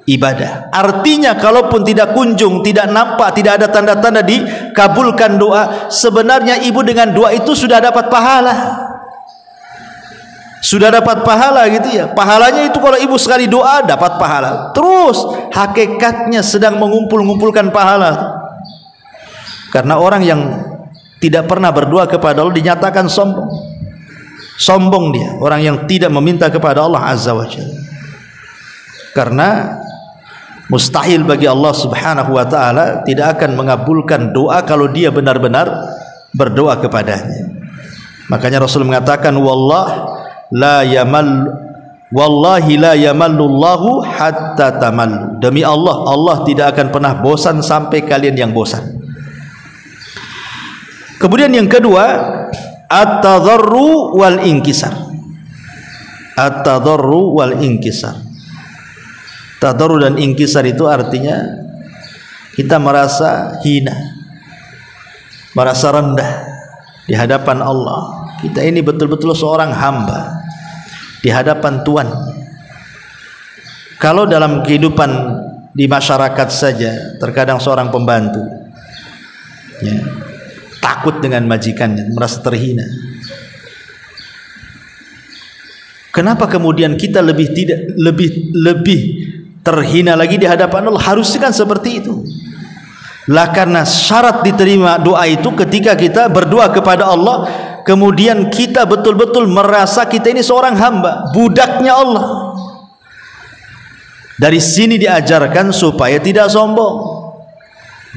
Speaker 2: ibadah. Artinya kalaupun tidak kunjung, tidak nampak, tidak ada tanda-tanda dikabulkan doa, sebenarnya ibu dengan doa itu sudah dapat pahala. Sudah dapat pahala gitu ya. Pahalanya itu kalau ibu sekali doa dapat pahala. Terus hakikatnya sedang mengumpulkan pahala. Karena orang yang tidak pernah berdoa kepada Allah dinyatakan sombong. Sombong dia, orang yang tidak meminta kepada Allah Azza wa Jalla. Karena mustahil bagi Allah Subhanahu wa ta'ala tidak akan mengabulkan doa kalau dia benar-benar berdoa kepadanya. Makanya Rasul mengatakan, wallahi la yamallullahu hatta tamallu. Demi Allah, Allah tidak akan pernah bosan sampai kalian yang bosan. Kemudian yang kedua, at-tadarru wal inkisar. At-tadarru wal inkisar. Tadarru dan inkisar itu artinya kita merasa hina, merasa rendah di hadapan Allah. Kita ini betul-betul seorang hamba di hadapan Tuhan. Kalau dalam kehidupan di masyarakat saja, terkadang seorang pembantu ya, takut dengan majikannya, merasa terhina. Kenapa kemudian kita lebih terhina lagi di hadapan Allah? Harusnya kan seperti itu. Lah karena syarat diterima doa itu ketika kita berdoa kepada Allah, kemudian kita betul-betul merasa kita ini seorang hamba, budaknya Allah. Dari sini diajarkan supaya tidak sombong.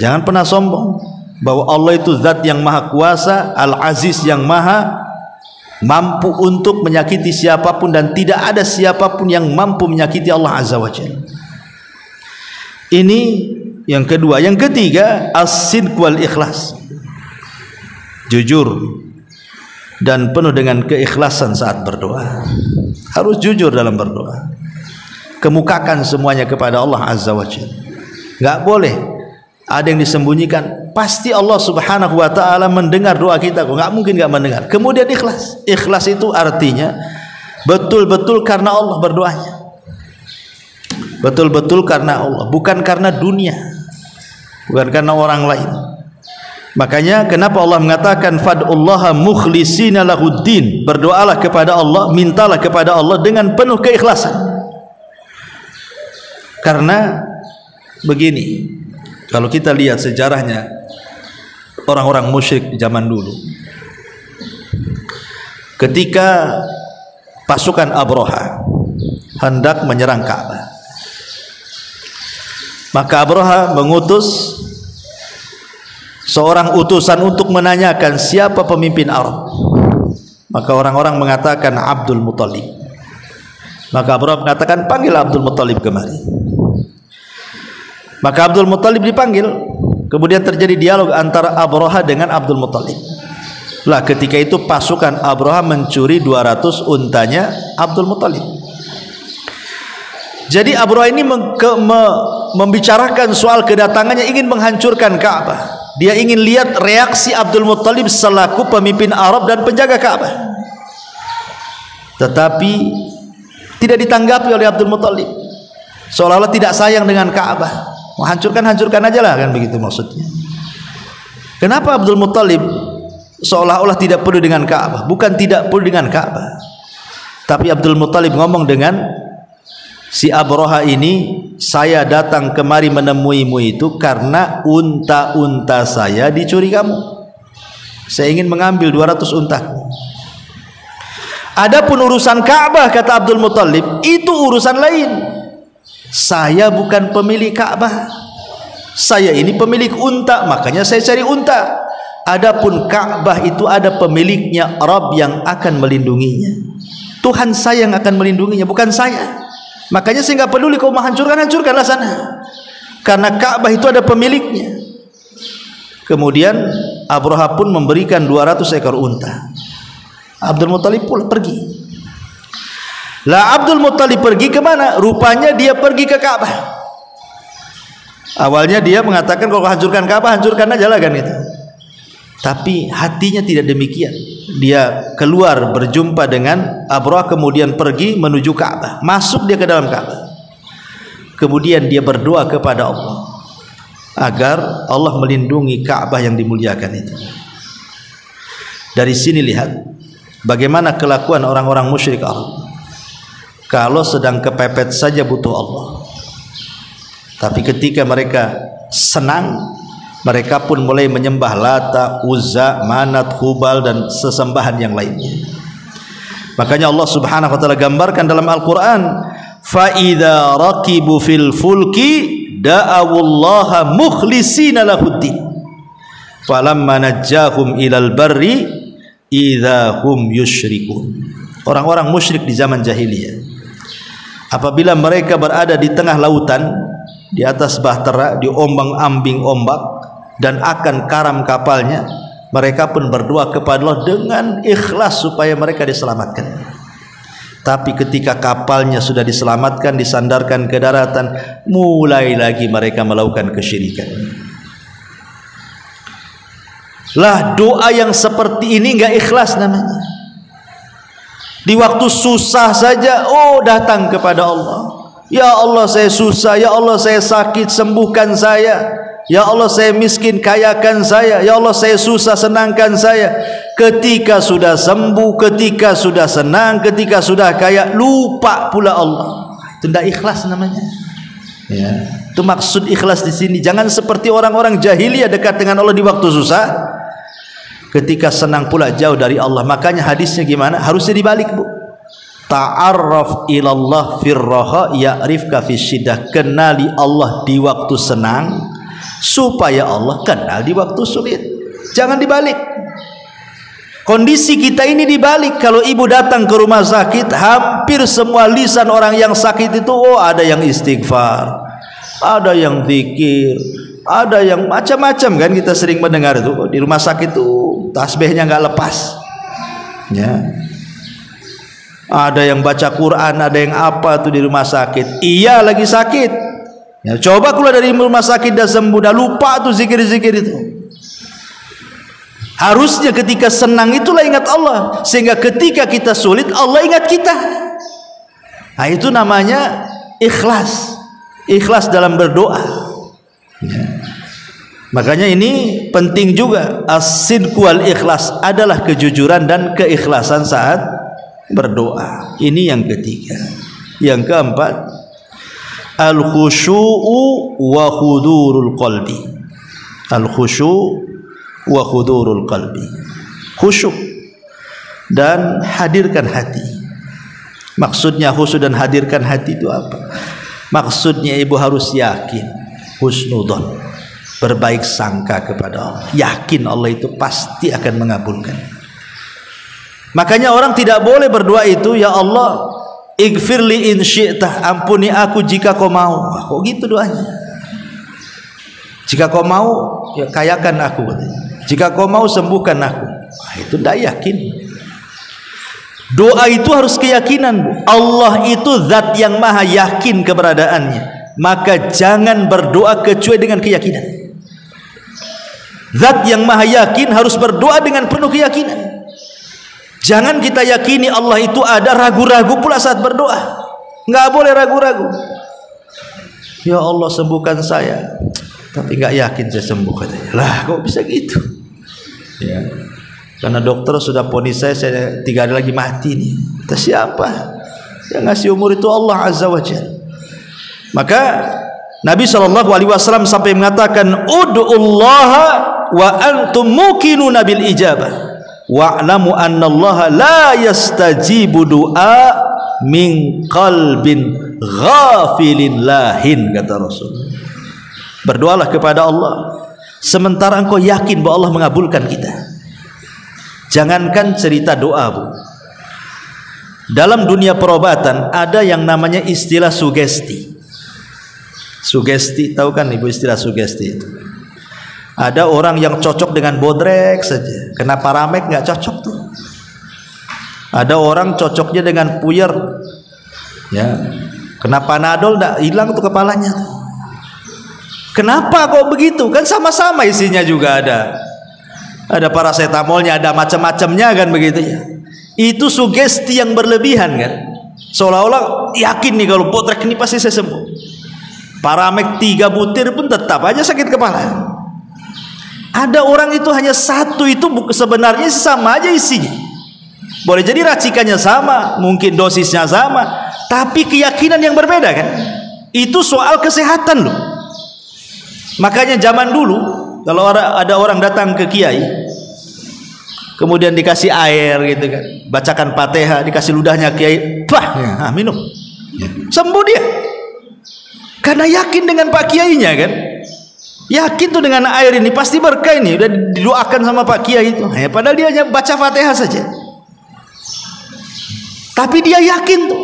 Speaker 2: Jangan pernah sombong bahwa Allah itu zat yang maha kuasa, Al-Aziz yang maha mampu untuk menyakiti siapapun, dan tidak ada siapapun yang mampu menyakiti Allah Azza wa Jalla. Ini yang kedua. Yang ketiga, as-sidq wal ikhlas. Jujur dan penuh dengan keikhlasan saat berdoa. Harus jujur dalam berdoa. Kemukakan semuanya kepada Allah Azza wa Jalla. Enggak boleh ada yang disembunyikan. Pasti Allah Subhanahu wa ta'ala mendengar doa kita, kok nggak mungkin nggak mendengar. Kemudian ikhlas. Ikhlas itu artinya betul-betul karena Allah berdoanya, betul-betul karena Allah, bukan karena dunia, bukan karena orang lain. Makanya kenapa Allah mengatakan fad'ullaha mukhlisina lahuddin, berdoalah kepada Allah, mintalah kepada Allah dengan penuh keikhlasan. Karena begini, kalau kita lihat sejarahnya orang-orang musyrik di zaman dulu, ketika pasukan Abraha hendak menyerang Ka'bah, maka Abraha mengutus seorang utusan untuk menanyakan siapa pemimpin Arab. Maka orang-orang mengatakan Abdul Muthalib. Maka Abraha mengatakan, panggil Abdul Muthalib kemari. Maka Abdul Muthalib dipanggil. Kemudian terjadi dialog antara Abraha dengan Abdul Muthalib. Lah ketika itu pasukan Abraha mencuri 200 untanya Abdul Muthalib. Jadi Abraha ini membicarakan soal kedatangannya, ingin menghancurkan Ka'bah. Dia ingin lihat reaksi Abdul Muthalib selaku pemimpin Arab dan penjaga Ka'bah. Tetapi tidak ditanggapi oleh Abdul Muthalib. Seolah-olah tidak sayang dengan Ka'bah. Mau hancurkan aja lah, kan begitu maksudnya. Kenapa Abdul Muthalib seolah-olah tidak peduli dengan Ka'bah? Bukan tidak peduli dengan Ka'bah, tapi Abdul Muthalib ngomong dengan si Abraha ini, saya datang kemari menemuimu itu karena unta-unta saya dicuri kamu. Saya ingin mengambil 200 untaku. Adapun urusan Ka'bah, kata Abdul Muthalib, itu urusan lain. Saya bukan pemilik Ka'bah. Saya ini pemilik unta, makanya saya cari unta. Adapun Ka'bah itu ada pemiliknya, Rabb yang akan melindunginya. Tuhan saya yang akan melindunginya, bukan saya. Makanya saya nggak peduli kau hancurkanlah sana, karena Ka'bah itu ada pemiliknya. Kemudian Abraha pun memberikan 200 ekor unta. Abdul Muthalib pula pergi. Lah Abdul Muthalib pergi kemana? Rupanya dia pergi ke Ka'bah. Awalnya dia mengatakan kalau hancurkan Ka'bah, hancurkan aja lah kan itu. Tapi hatinya tidak demikian. Dia keluar berjumpa dengan Abraha, kemudian pergi menuju Ka'bah. Masuk dia ke dalam Ka'bah. Kemudian dia berdoa kepada Allah agar Allah melindungi Ka'bah yang dimuliakan itu. Dari sini lihat bagaimana kelakuan orang-orang musyrik Arab. Kalau sedang kepepet saja butuh Allah. Tapi ketika mereka senang, mereka pun mulai menyembah Lata, Uzza, Manat, Hubal dan sesembahan yang lainnya. Makanya Allah Subhanahu wa taala gambarkan dalam Al-Qur'an, fa idza raqibu fil fulki da'awullaha mukhlishina lahuddin falamma najjahum ilal barri idza hum yusyrikun. Orang-orang musyrik di zaman jahiliyah, apabila mereka berada di tengah lautan, di atas bahtera, diombang-ambing ombak dan akan karam kapalnya, mereka pun berdoa kepada Allah dengan ikhlas supaya mereka diselamatkan. Tapi ketika kapalnya sudah diselamatkan, disandarkan ke daratan, mulai lagi mereka melakukan kesyirikan. Lah doa yang seperti ini enggak ikhlas namanya. Di waktu susah saja, datang kepada Allah. Ya Allah saya susah, ya Allah saya sakit, sembuhkan saya. Ya Allah saya miskin, kayakan saya. Ya Allah saya susah, senangkan saya. Ketika sudah sembuh, ketika sudah senang, ketika sudah kaya, lupa pula Allah. Itu tidak ikhlas namanya. Ya, itu maksud ikhlas di sini. Jangan seperti orang-orang jahiliyah dekat dengan Allah di waktu susah, ketika senang pula jauh dari Allah. Makanya hadisnya gimana? Harusnya dibalik, Bu. Ta'arraf ilallah firraha ya'rifka fisyiddah. Kenali Allah di waktu senang supaya Allah kenal di waktu sulit. Jangan dibalik. Kondisi kita ini dibalik. Kalau ibu datang ke rumah sakit, hampir semua lisan orang yang sakit itu ada yang istighfar, ada yang zikir, ada yang macam-macam kan. Kita sering mendengar itu di rumah sakit itu tasbihnya nggak lepas ya. Ada yang baca Quran, ada yang apa tuh di rumah sakit. Iya lagi sakit ya, coba keluar dari rumah sakit dah sembuh, dah lupa tuh zikir-zikir itu. Harusnya ketika senang itulah ingat Allah, sehingga ketika kita sulit Allah ingat kita. Nah itu namanya ikhlas. Ikhlas dalam berdoa ya. Makanya ini penting juga. As-sidqu wal ikhlas adalah kejujuran dan keikhlasan saat berdoa. Ini yang ketiga. Yang keempat, al-khusyu'u wa hudurul qalbi. Al-khusyu' wa hudurul qalbi. Khusyuk dan hadirkan hati. Maksudnya khusyuk dan hadirkan hati itu apa? Maksudnya ibu harus yakin, husnudzon. berbaik sangka kepada Allah, yakin Allah itu pasti akan mengabulkan. Makanya orang tidak boleh berdoa itu, ya Allah ighfirli in syi'tah, ampuni aku jika kau mau. Kok gitu doanya? Jika kau mau ya kayakan aku, jika kau mau sembuhkan aku. Itu tidak yakin. Doa itu harus keyakinan. Allah itu zat yang maha yakin keberadaannya, maka jangan berdoa kecuali dengan keyakinan. Zat yang maha yakin harus berdoa dengan penuh keyakinan. Jangan kita yakini Allah itu ada, ragu-ragu pula saat berdoa. Nggak boleh ragu-ragu. Ya Allah sembuhkan saya, tapi nggak yakin saya sembuh, katanya. Lah kok bisa gitu? Ya, karena dokter sudah vonis saya 3 hari lagi mati nih. Kata siapa? Yang ngasih umur itu Allah Azza wa Jalla. Maka Nabi SAW sampai mengatakan, ud'ullaha wa antum muqinuna bil ijabah wa'lamu annallaha la yastajibu du'a min qalbin ghafilin lahin, kata Rasul. Berdoalah kepada Allah sementara engkau yakin bahwa Allah mengabulkan kita. Jangankan cerita doa, Bu. Dalam dunia perobatan ada yang namanya istilah sugesti. Sugesti, tahu kan Ibu istilah sugesti itu? Ada orang yang cocok dengan bodrek saja, kena paramek nggak cocok tuh. Ada orang cocoknya dengan puyer, ya, kena panadol nggak hilang tuh kepalanya. Kenapa kok begitu? Kan sama-sama isinya juga ada paracetamolnya, ada macam-macamnya kan begitu ya. Itu sugesti yang berlebihan kan, seolah-olah yakin nih kalau bodrek ini pasti saya sembuh. Paramek 3 butir pun tetap aja sakit kepala. Ada orang itu hanya satu, itu sebenarnya sama aja isinya. Boleh jadi racikannya sama, mungkin dosisnya sama, tapi keyakinan yang berbeda kan. Itu soal kesehatan loh. Makanya zaman dulu kalau ada orang datang ke kiai, kemudian dikasih air gitu kan, bacakan Fatihah, dikasih ludahnya kiai, bah, minum, sembuh dia. Karena yakin dengan Pak Kiainya kan, yakin tuh dengan air ini pasti berkah, ini udah didoakan sama Pak Kiai itu. Ya, padahal dia hanya baca Fatihah saja, tapi dia yakin tuh.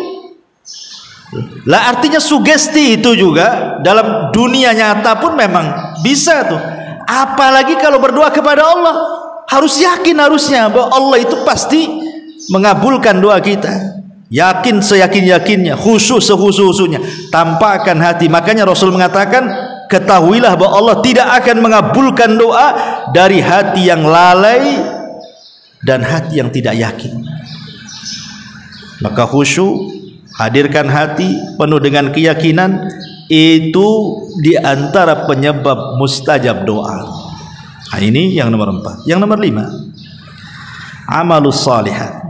Speaker 2: Lah artinya sugesti itu juga dalam dunia nyata pun memang bisa tuh. Apalagi kalau berdoa kepada Allah, harus yakin harusnya bahwa Allah itu pasti mengabulkan doa kita. Yakin seyakin-yakinnya, khusyuk sekhusyuk-khusyuknya, tampakkan hati. Makanya Rasul mengatakan, ketahuilah bahwa Allah tidak akan mengabulkan doa dari hati yang lalai dan hati yang tidak yakin. Maka khusyuk, hadirkan hati penuh dengan keyakinan, itu diantara penyebab mustajab doa. Nah, ini yang nomor 4. Yang nomor 5, amalus salihat.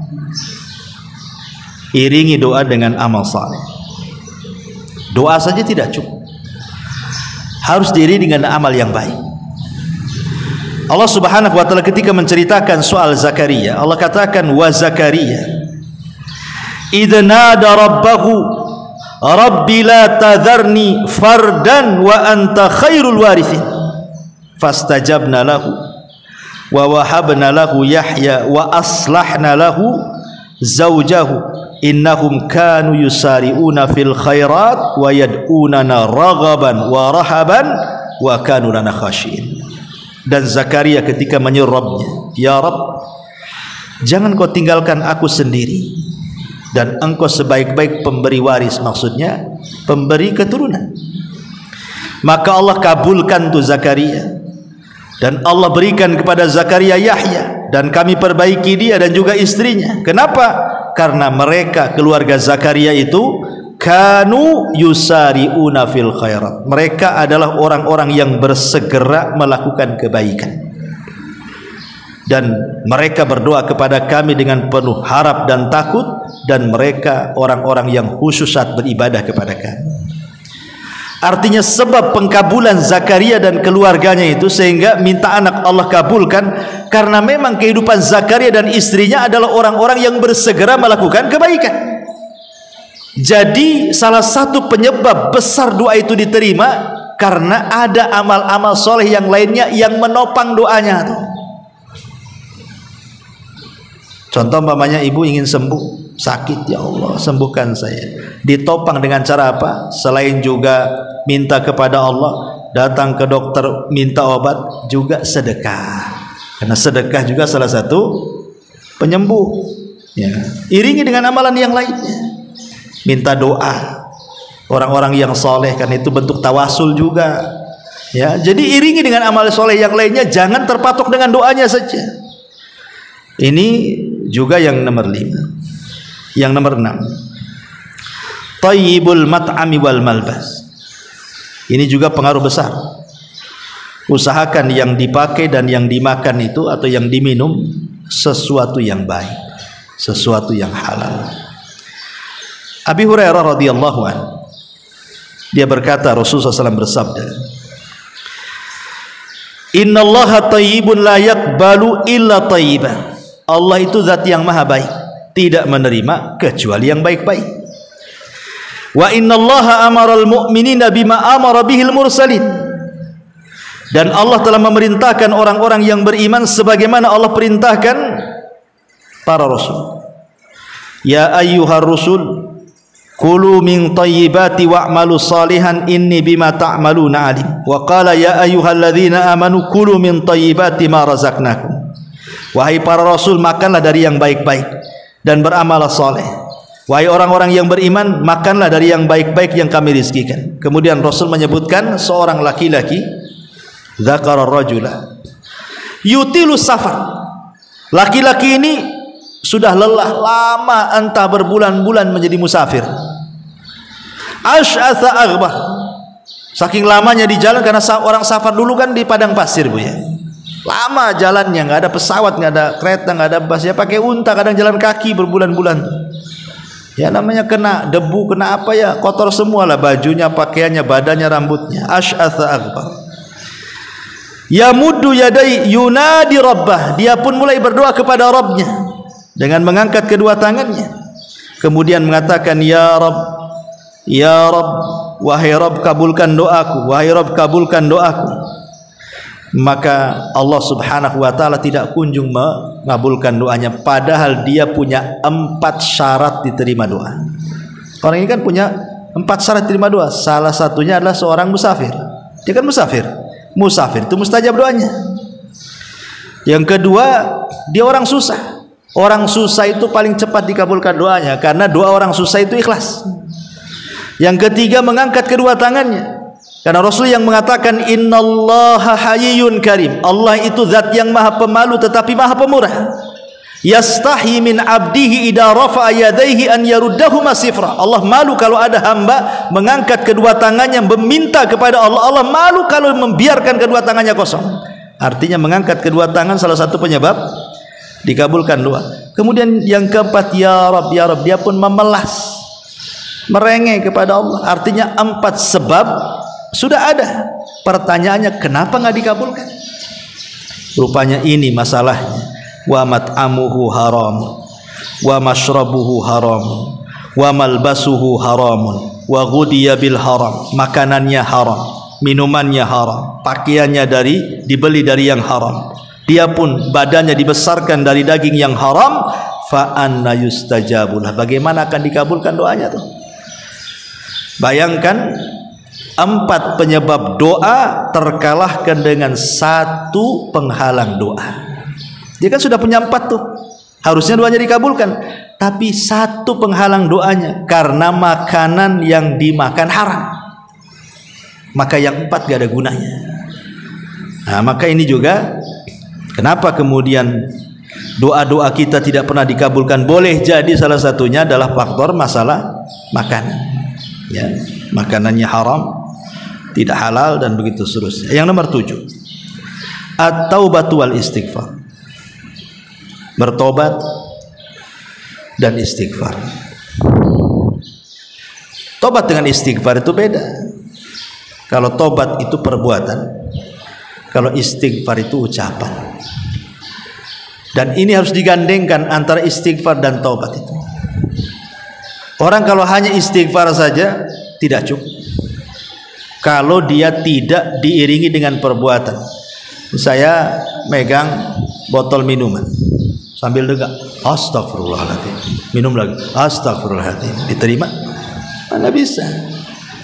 Speaker 2: Iringi doa dengan amal saleh. Doa saja tidak cukup, harus diiringi dengan amal yang baik. Allah Subhanahu wa taala ketika menceritakan soal Zakaria, Allah katakan, wa Zakaria idh nada rabbahu rabbi la tadharni fardan wa anta khairul warithin fastajabna lahu wa wahabna lahu Yahya wa aslahna lahu zawjahu innahum kanu yusari'una fil khairat wa yad'unana raghaban wa rahaban wa kanu lana khashiin. Dan Zakaria ketika menyeru Rabbnya, ya Rabb, jangan kau tinggalkan aku sendiri, dan engkau sebaik-baik pemberi waris, maksudnya pemberi keturunan. Maka Allah kabulkan tuh Zakaria, dan Allah berikan kepada Zakaria Yahya, dan kami perbaiki dia dan juga istrinya. Kenapa? Karena mereka keluarga Zakaria itu kanu yusari'una fil khairat. Mereka adalah orang-orang yang bersegera melakukan kebaikan, dan mereka berdoa kepada kami dengan penuh harap dan takut, dan mereka orang-orang yang khusyuk saat beribadah kepada kami. Artinya sebab pengkabulan Zakaria dan keluarganya itu sehingga minta anak Allah kabulkan, karena memang kehidupan Zakaria dan istrinya adalah orang-orang yang bersegera melakukan kebaikan. Jadi salah satu penyebab besar doa itu diterima Karena ada amal-amal soleh yang lainnya yang menopang doanya tuh. Contoh umpamanya ibu ingin sembuh, sakit, ya Allah sembuhkan saya. Ditopang dengan cara apa? Selain juga minta kepada Allah, datang ke dokter minta obat, juga sedekah. Karena sedekah juga salah satu penyembuh. Ya. Iringi dengan amalan yang lainnya. Minta doa orang-orang yang soleh, karena itu bentuk tawasul juga. Ya, jadi iringi dengan amal soleh yang lainnya, jangan terpatok dengan doanya saja. Ini juga yang nomor 5. Yang nomor 6, thayyibul mat'ami wal malbas. Ini juga pengaruh besar. Usahakan yang dipakai dan yang dimakan itu atau yang diminum sesuatu yang baik, sesuatu yang halal. Abi Hurairah radhiyallahu anhu, dia berkata, Rasulullah SAW bersabda, Innallaha thayyibun la yaqbalu illa thayyiban. Allah itu zat yang maha baik, tidak menerima kecuali yang baik-baik. Wa innallaha amaral mu'minina bima amara bihil mursalin. Dan Allah telah memerintahkan orang-orang yang beriman sebagaimana Allah perintahkan para rasul. Ya ayyuhar rusul kulu min thayyibati wa'malu salihan inni bima ta'maluna alim. Wa qala ya ayyuhalladzina amanu kulu min thayyibati ma razaqnakum. Wahai para rasul, makanlah dari yang baik-baik dan beramal saleh. Wahai orang-orang yang beriman, makanlah dari yang baik-baik yang kami rizkikan. Kemudian Rasul menyebutkan seorang laki-laki, dzakara rajula yutilu safar. Laki-laki ini sudah lelah lama, entah berbulan-bulan menjadi musafir. Asy'atha aghbar. Saking lamanya di jalan, karena orang safar dulu kan di padang pasir, Bu ya. Lama jalannya, nggak ada pesawat, nggak ada kereta, nggak ada bus, ya pakai unta, kadang jalan kaki berbulan-bulan. Ya namanya kena debu, kena apa ya, kotor semua lah bajunya, pakaiannya, badannya, rambutnya. Asy'atha aghbar. Yamuddu yadai yunadi rabbah. Dia pun mulai berdoa kepada Rabbnya dengan mengangkat kedua tangannya. Kemudian mengatakan, Ya Rabb, Ya Rabb, wahai Rabb kabulkan doaku, wahai Rabb kabulkan doaku. Maka Allah subhanahu wa ta'ala tidak kunjung mengabulkan doanya, padahal dia punya 4 syarat diterima doa. Orang ini kan punya 4 syarat diterima doa. Salah satunya adalah seorang musafir. Dia kan musafir. Musafir itu mustajab doanya. Yang kedua, dia orang susah. Orang susah itu paling cepat dikabulkan doanya, karena doa orang susah itu ikhlas. Yang ketiga, mengangkat kedua tangannya, karena Rasul yang mengatakan innallaha hayyun karim. Allah itu zat yang maha pemalu tetapi maha pemurah. Yastahi min abdihi idza rafa'a yadayhi an yaruddahuma sifra. Allah malu kalau ada hamba mengangkat kedua tangannya meminta kepada Allah. Allah malu kalau membiarkan kedua tangannya kosong. Artinya mengangkat kedua tangan salah satu penyebab dikabulkan doa. Kemudian yang keempat, ya Rabb, ya Rabb, dia pun memelas, merengek kepada Allah. Artinya 4 sebab sudah ada. Pertanyaannya, kenapa nggak dikabulkan? Rupanya ini masalahnya. Wa mat'amuhu haram, wa mashrabuhu haram, wa malbasuhu haram, wa ghudiya bil haram. Makanannya haram, minumannya haram, pakaiannya dibeli dari yang haram. Dia pun badannya dibesarkan dari daging yang haram. Fa anna yustajabulah. Bagaimana akan dikabulkan doanya tuh? Bayangkan, 4 penyebab doa terkalahkan dengan 1 penghalang doa. Dia kan sudah punya 4 tuh, harusnya doanya dikabulkan, tapi 1 penghalang doanya, karena makanan yang dimakan haram. Maka yang 4 gak ada gunanya. Nah, maka ini juga kenapa kemudian doa-doa kita tidak pernah dikabulkan. Boleh jadi salah satunya adalah faktor masalah makanan, ya, makanannya haram, tidak halal, dan begitu seterusnya. Yang nomor 7, at-taubatu wal istighfar. Bertobat dan istighfar. Tobat dengan istighfar itu beda. Kalau tobat itu perbuatan, kalau istighfar itu ucapan. Dan ini harus digandengkan antara istighfar dan tobat itu. Orang kalau hanya istighfar saja tidak cukup. kalau dia tidak diiringi dengan perbuatan. Saya megang botol minuman sambil dengar astagfirullahaladzim, minum lagi astagfirullahaladzim, diterima? Mana bisa,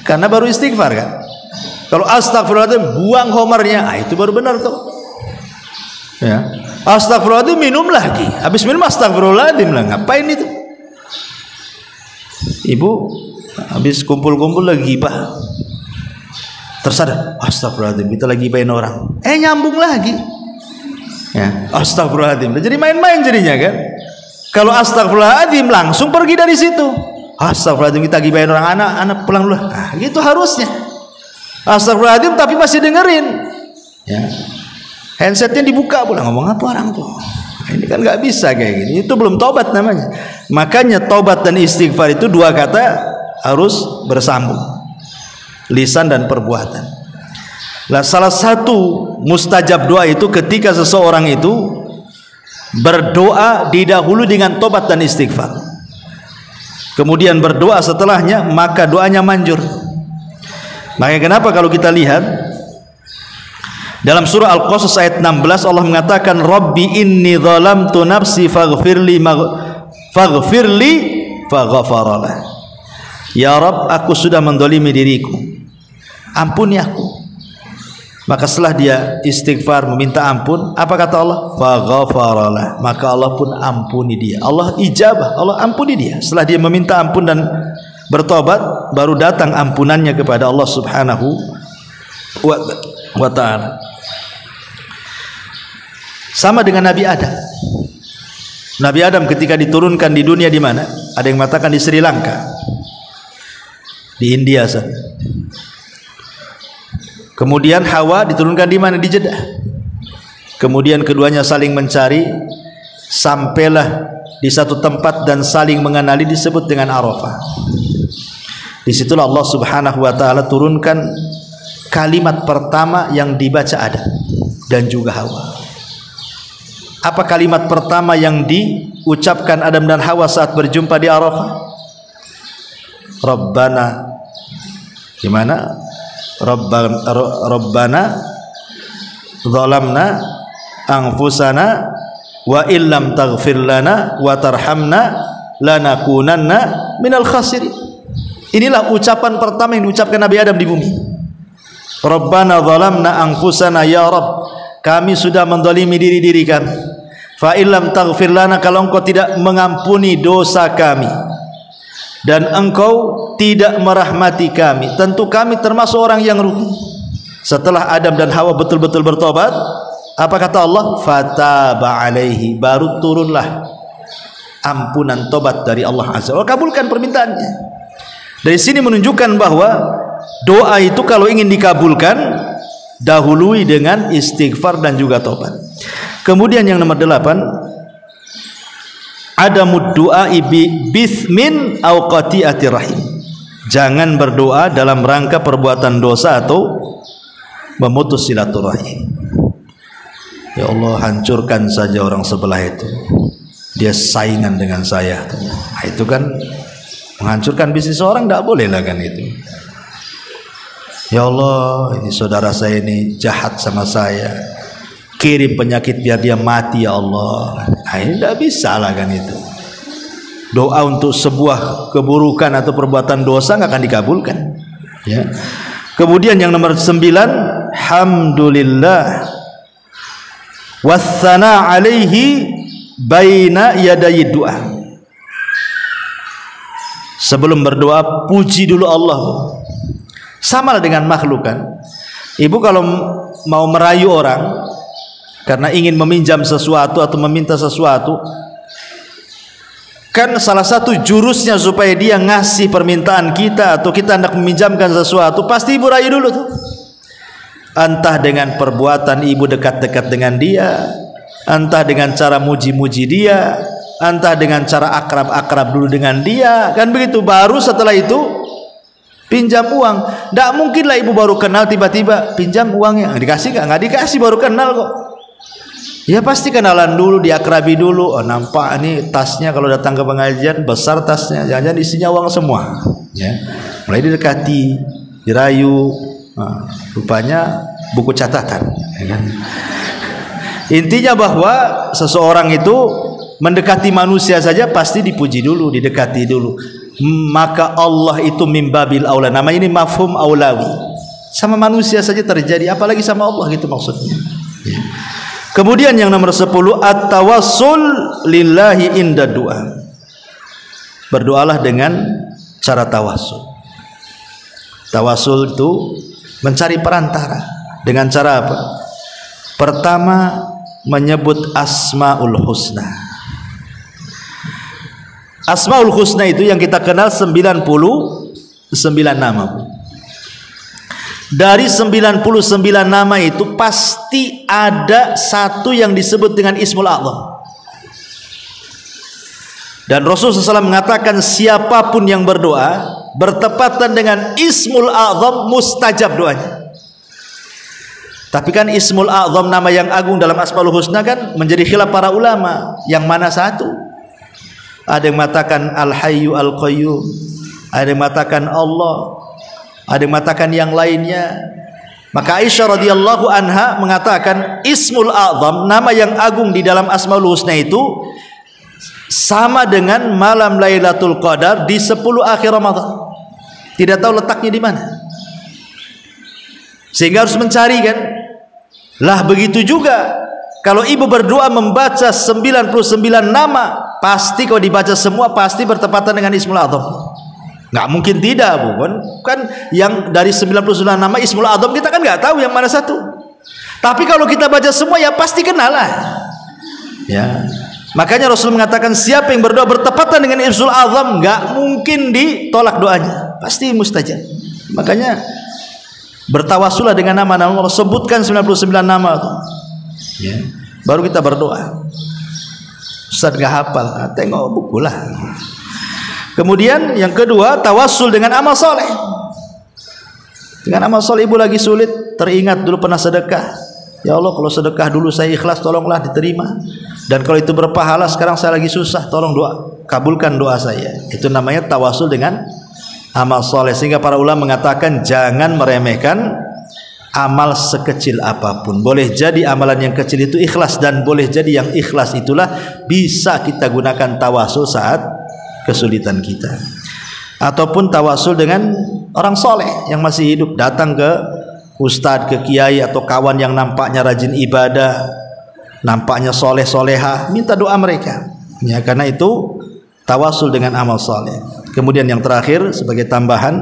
Speaker 2: karena baru istighfar kan. Kalau astagfirullahaladzim buang homernya, itu baru benar tuh ya. Astagfirullahaladzim minum lagi, habis minum astagfirullahaladzim lah, ngapain itu? Ibu habis kumpul-kumpul lagi gibah, tersadar astagfirullahaladzim kita lagi gibahin orang, nyambung lagi ya, astagfirullahaladzim, jadi main-main jadinya kan. Kalau astagfirullahaladzim langsung pergi dari situ, astagfirullahaladzim kita gibahin orang, anak pulang dulu, gitu harusnya. Astagfirullahaladzim tapi masih dengerin ya, handsetnya dibuka pula, ngomong apa orang tuh. Ini kan nggak bisa kayak gini, itu belum tobat namanya. Makanya tobat dan istighfar itu dua kata harus bersambung, lisan dan perbuatan. Nah, salah satu mustajab doa itu ketika seseorang itu berdoa didahului dengan tobat dan istighfar, kemudian berdoa setelahnya, maka doanya manjur. Makanya kenapa kalau kita lihat dalam surah Al-Qasas ayat 16 Allah mengatakan Rabbi inni zalamtu nafsi faghfirli faghfaralah. Ya Rabb, aku sudah mendolimi diriku, ampuni aku. Maka setelah dia istighfar meminta ampun, apa kata Allah? Faghfaralah, maka Allah pun ampuni dia. Allah ijabah, Allah ampuni dia. Setelah dia meminta ampun dan bertobat, baru datang ampunannya kepada Allah Subhanahu wa ta'ala. Sama dengan Nabi Adam. Nabi Adam ketika diturunkan di dunia di mana? Ada yang mengatakan di Sri Lanka, di India sana. Kemudian Hawa diturunkan di mana? Di Jeddah. Kemudian keduanya saling mencari, sampailah di satu tempat dan saling mengenali, disebut dengan Arafah. Disitulah Allah Subhanahu wa ta'ala turunkan kalimat pertama yang dibaca Adam dan juga Hawa. Apa kalimat pertama yang diucapkan Adam dan Hawa saat berjumpa di Arafah? Rabbana, gimana? Rabbana zalamna anfusana wa illam taghfir lana wa tarhamna lanakunanna minal khasirin. Inilah ucapan pertama yang diucapkan Nabi Adam di bumi. Rabbana zalamna anfusana, ya Rabb, kami sudah mendolimi diri kami. Fa illam taghfir lana, kalau engkau tidak mengampuni dosa kami dan engkau tidak merahmati kami, tentu kami termasuk orang yang rugi. Setelah Adam dan Hawa betul-betul bertobat, apa kata Allah? Fataba alaihi, baru turunlah ampunan tobat dari Allah Azza wa Jalla, kabulkan permintaannya. Dari sini menunjukkan bahwa doa itu kalau ingin dikabulkan, dahului dengan istighfar dan juga tobat. Kemudian yang nomor 8, adamud du'a bithmin aw qati'atir rahim. Jangan berdoa dalam rangka perbuatan dosa atau memutus silaturahim. Ya Allah, hancurkan saja orang sebelah itu, dia saingan dengan saya. Nah, itu kan menghancurkan bisnis orang, tidak boleh lah kan itu. Ya Allah, ini saudara saya ini jahat sama saya, kirim penyakit biar dia mati ya Allah. Nah, ini tidak bisa lah kan itu. Doa untuk sebuah keburukan atau perbuatan dosa nggak akan dikabulkan ya. Kemudian yang nomor 9, hamdulillah wassana alaihi baina yadayi doa. Sebelum berdoa puji dulu Allah. Sama dengan makhluk kan. Ibu kalau mau merayu orang karena ingin meminjam sesuatu atau meminta sesuatu, kan salah satu jurusnya supaya dia ngasih permintaan kita atau kita hendak meminjamkan sesuatu, pasti ibu rayu dulu tuh. Entah dengan perbuatan ibu dekat-dekat dengan dia, entah dengan cara muji-muji dia, entah dengan cara akrab-akrab dulu dengan dia, kan begitu. Baru setelah itu pinjam uang. Tidak mungkinlah ibu baru kenal tiba-tiba pinjam uangnya, dikasih nggak dikasih, baru kenal kok. Ya pasti kenalan dulu, diakrabi dulu. Oh, nampak ini tasnya kalau datang ke pengajian besar tasnya, jangan-jangan isinya uang semua ya. Mulai didekati, dirayu Rupanya buku catatan, ya kan? Intinya bahwa seseorang itu mendekati manusia saja pasti dipuji dulu, didekati dulu. Maka Allah itu mimbabil aula. Nama ini mafhum aulawi. Sama manusia saja terjadi, apalagi sama Allah, gitu maksudnya. Ya. Kemudian yang nomor 10, at-tawassul lillahi inda du'a. Berdoalah dengan cara tawassul. Tawassul itu mencari perantara. Dengan cara apa? Pertama, menyebut Asmaul Husna. Asmaul Husna itu yang kita kenal 99 nama. Dari 99 nama itu pasti ada satu yang disebut dengan Ismul A'zam. Dan Rasulullah SAW mengatakan siapapun yang berdoa bertepatan dengan Ismul A'zam mustajab doanya. Tapi kan Ismul A'zam, nama yang agung dalam Asmaul Husna, kan menjadi khilaf para ulama. Yang mana satu? Ada yang mengatakan Al-Hayyu Al-Qayyum, ada yang mengatakan Allah, ada yang mengatakan yang lainnya. Maka Aisyah radhiyallahu anha mengatakan Ismul A'zam, nama yang agung di dalam Asmaul Husna itu sama dengan malam Lailatul Qadar di 10 akhir Ramadan. Tidak tahu letaknya di mana, sehingga harus mencari, kan? Lah begitu juga kalau ibu berdoa membaca 99 nama, pasti kalau dibaca semua pasti bertepatan dengan Ismul A'zam. Nggak mungkin tidak, bukan? Kan yang dari 99 nama Ismul A'zam kita kan nggak tahu yang mana satu. Tapi kalau kita baca semua ya pasti kenal lah. Ya. Makanya Rasul mengatakan siapa yang berdoa bertepatan dengan Ismul A'zam nggak mungkin ditolak doanya, pasti mustajab. Makanya bertawasulah dengan nama-nama Allah, sebutkan 99 nama itu. Ya. Baru kita berdoa. Ustaz nggak hafal, tengok buku lah. Kemudian yang kedua, tawasul dengan amal soleh. Dengan amal soleh, ibu lagi sulit, teringat dulu pernah sedekah. Ya Allah, kalau sedekah dulu saya ikhlas, tolonglah diterima. Dan kalau itu berpahala, sekarang saya lagi susah, tolong doa, kabulkan doa saya. Itu namanya tawasul dengan amal soleh. Sehingga para ulama mengatakan jangan meremehkan amal sekecil apapun. Boleh jadi amalan yang kecil itu ikhlas, dan boleh jadi yang ikhlas itulah bisa kita gunakan tawasul saat kesulitan kita. Ataupun tawasul dengan orang soleh yang masih hidup, datang ke ustadz, ke kiai atau kawan yang nampaknya rajin ibadah, nampaknya soleh soleha, minta doa mereka. Ya, karena itu tawasul dengan amal soleh. Kemudian yang terakhir sebagai tambahan,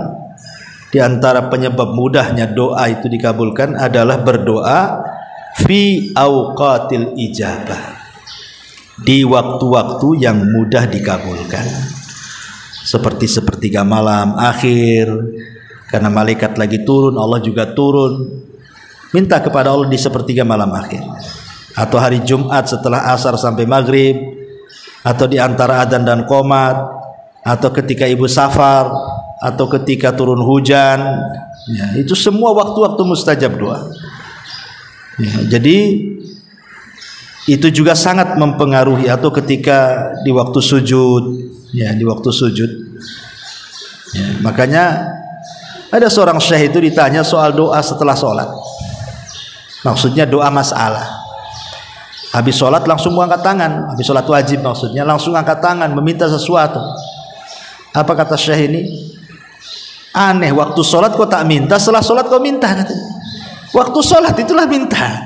Speaker 2: di antara penyebab mudahnya doa itu dikabulkan adalah berdoa fi auqatil ijabah, di waktu-waktu yang mudah dikabulkan, seperti sepertiga malam akhir, karena malaikat lagi turun, Allah juga turun. Minta kepada Allah di sepertiga malam akhir, atau hari Jumat setelah asar sampai maghrib, atau di antara adzan dan qomat, atau ketika ibu safar, atau ketika turun hujan. Ya, itu semua waktu-waktu mustajab doa. Ya, jadi itu juga sangat mempengaruhi, atau ketika di waktu sujud, ya, di waktu sujud. Ya, makanya ada seorang syekh itu ditanya soal doa setelah sholat. Maksudnya doa masalah. Habis sholat langsung angkat tangan, habis sholat wajib maksudnya, langsung angkat tangan meminta sesuatu. Apa kata syekh ini? Aneh, waktu sholat kau tak minta, setelah sholat kau minta, katanya. Waktu sholat itulah minta.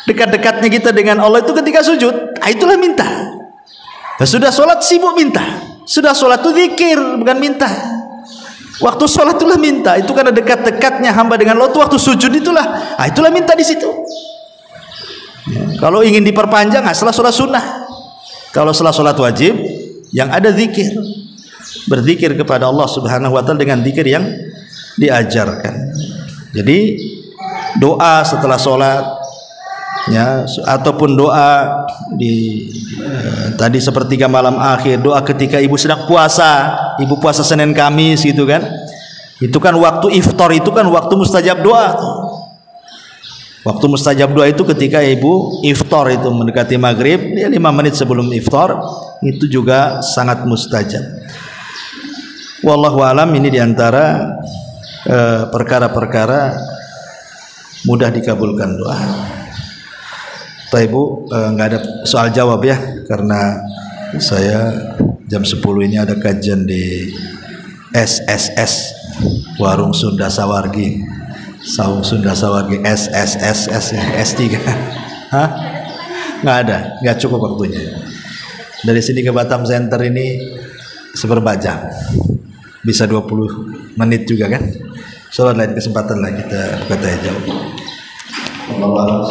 Speaker 2: Dekat-dekatnya kita dengan Allah itu ketika sujud, itulah minta. Dan sudah sholat sibuk minta. Sudah sholat itu zikir, bukan minta. Waktu sholat itulah minta. Itu karena dekat-dekatnya hamba dengan Allah itu waktu sujud itulah. Itulah minta di situ. Ya, kalau ingin diperpanjang, setelah sholat sunnah. Kalau setelah sholat wajib, yang ada zikir, berzikir kepada Allah Subhanahu wa ta'ala dengan zikir yang diajarkan. Jadi doa setelah sholat, ya, ataupun doa di tadi sepertiga malam akhir, doa ketika ibu sedang puasa, ibu puasa Senin Kamis gitu kan, itu kan waktu iftar, itu kan waktu mustajab doa. Waktu mustajab doa itu ketika ibu iftar, itu mendekati maghrib, ya 5 menit sebelum iftar, itu juga sangat mustajab. Wallahu alam, ini diantara perkara-perkara mudah dikabulkan doa. Tapi Bu, nggak ada soal jawab ya, karena saya jam 10 ini ada kajian di SSS Warung Sunda Sawargi, Saung Sunda Sawargi, SSS S3. Hah? Nggak ada, nggak cukup waktunya. Dari sini ke Batam Center ini seperempat jam, bisa 20 menit juga kan. Soal lain kesempatan lah kita berkata jauh. Allah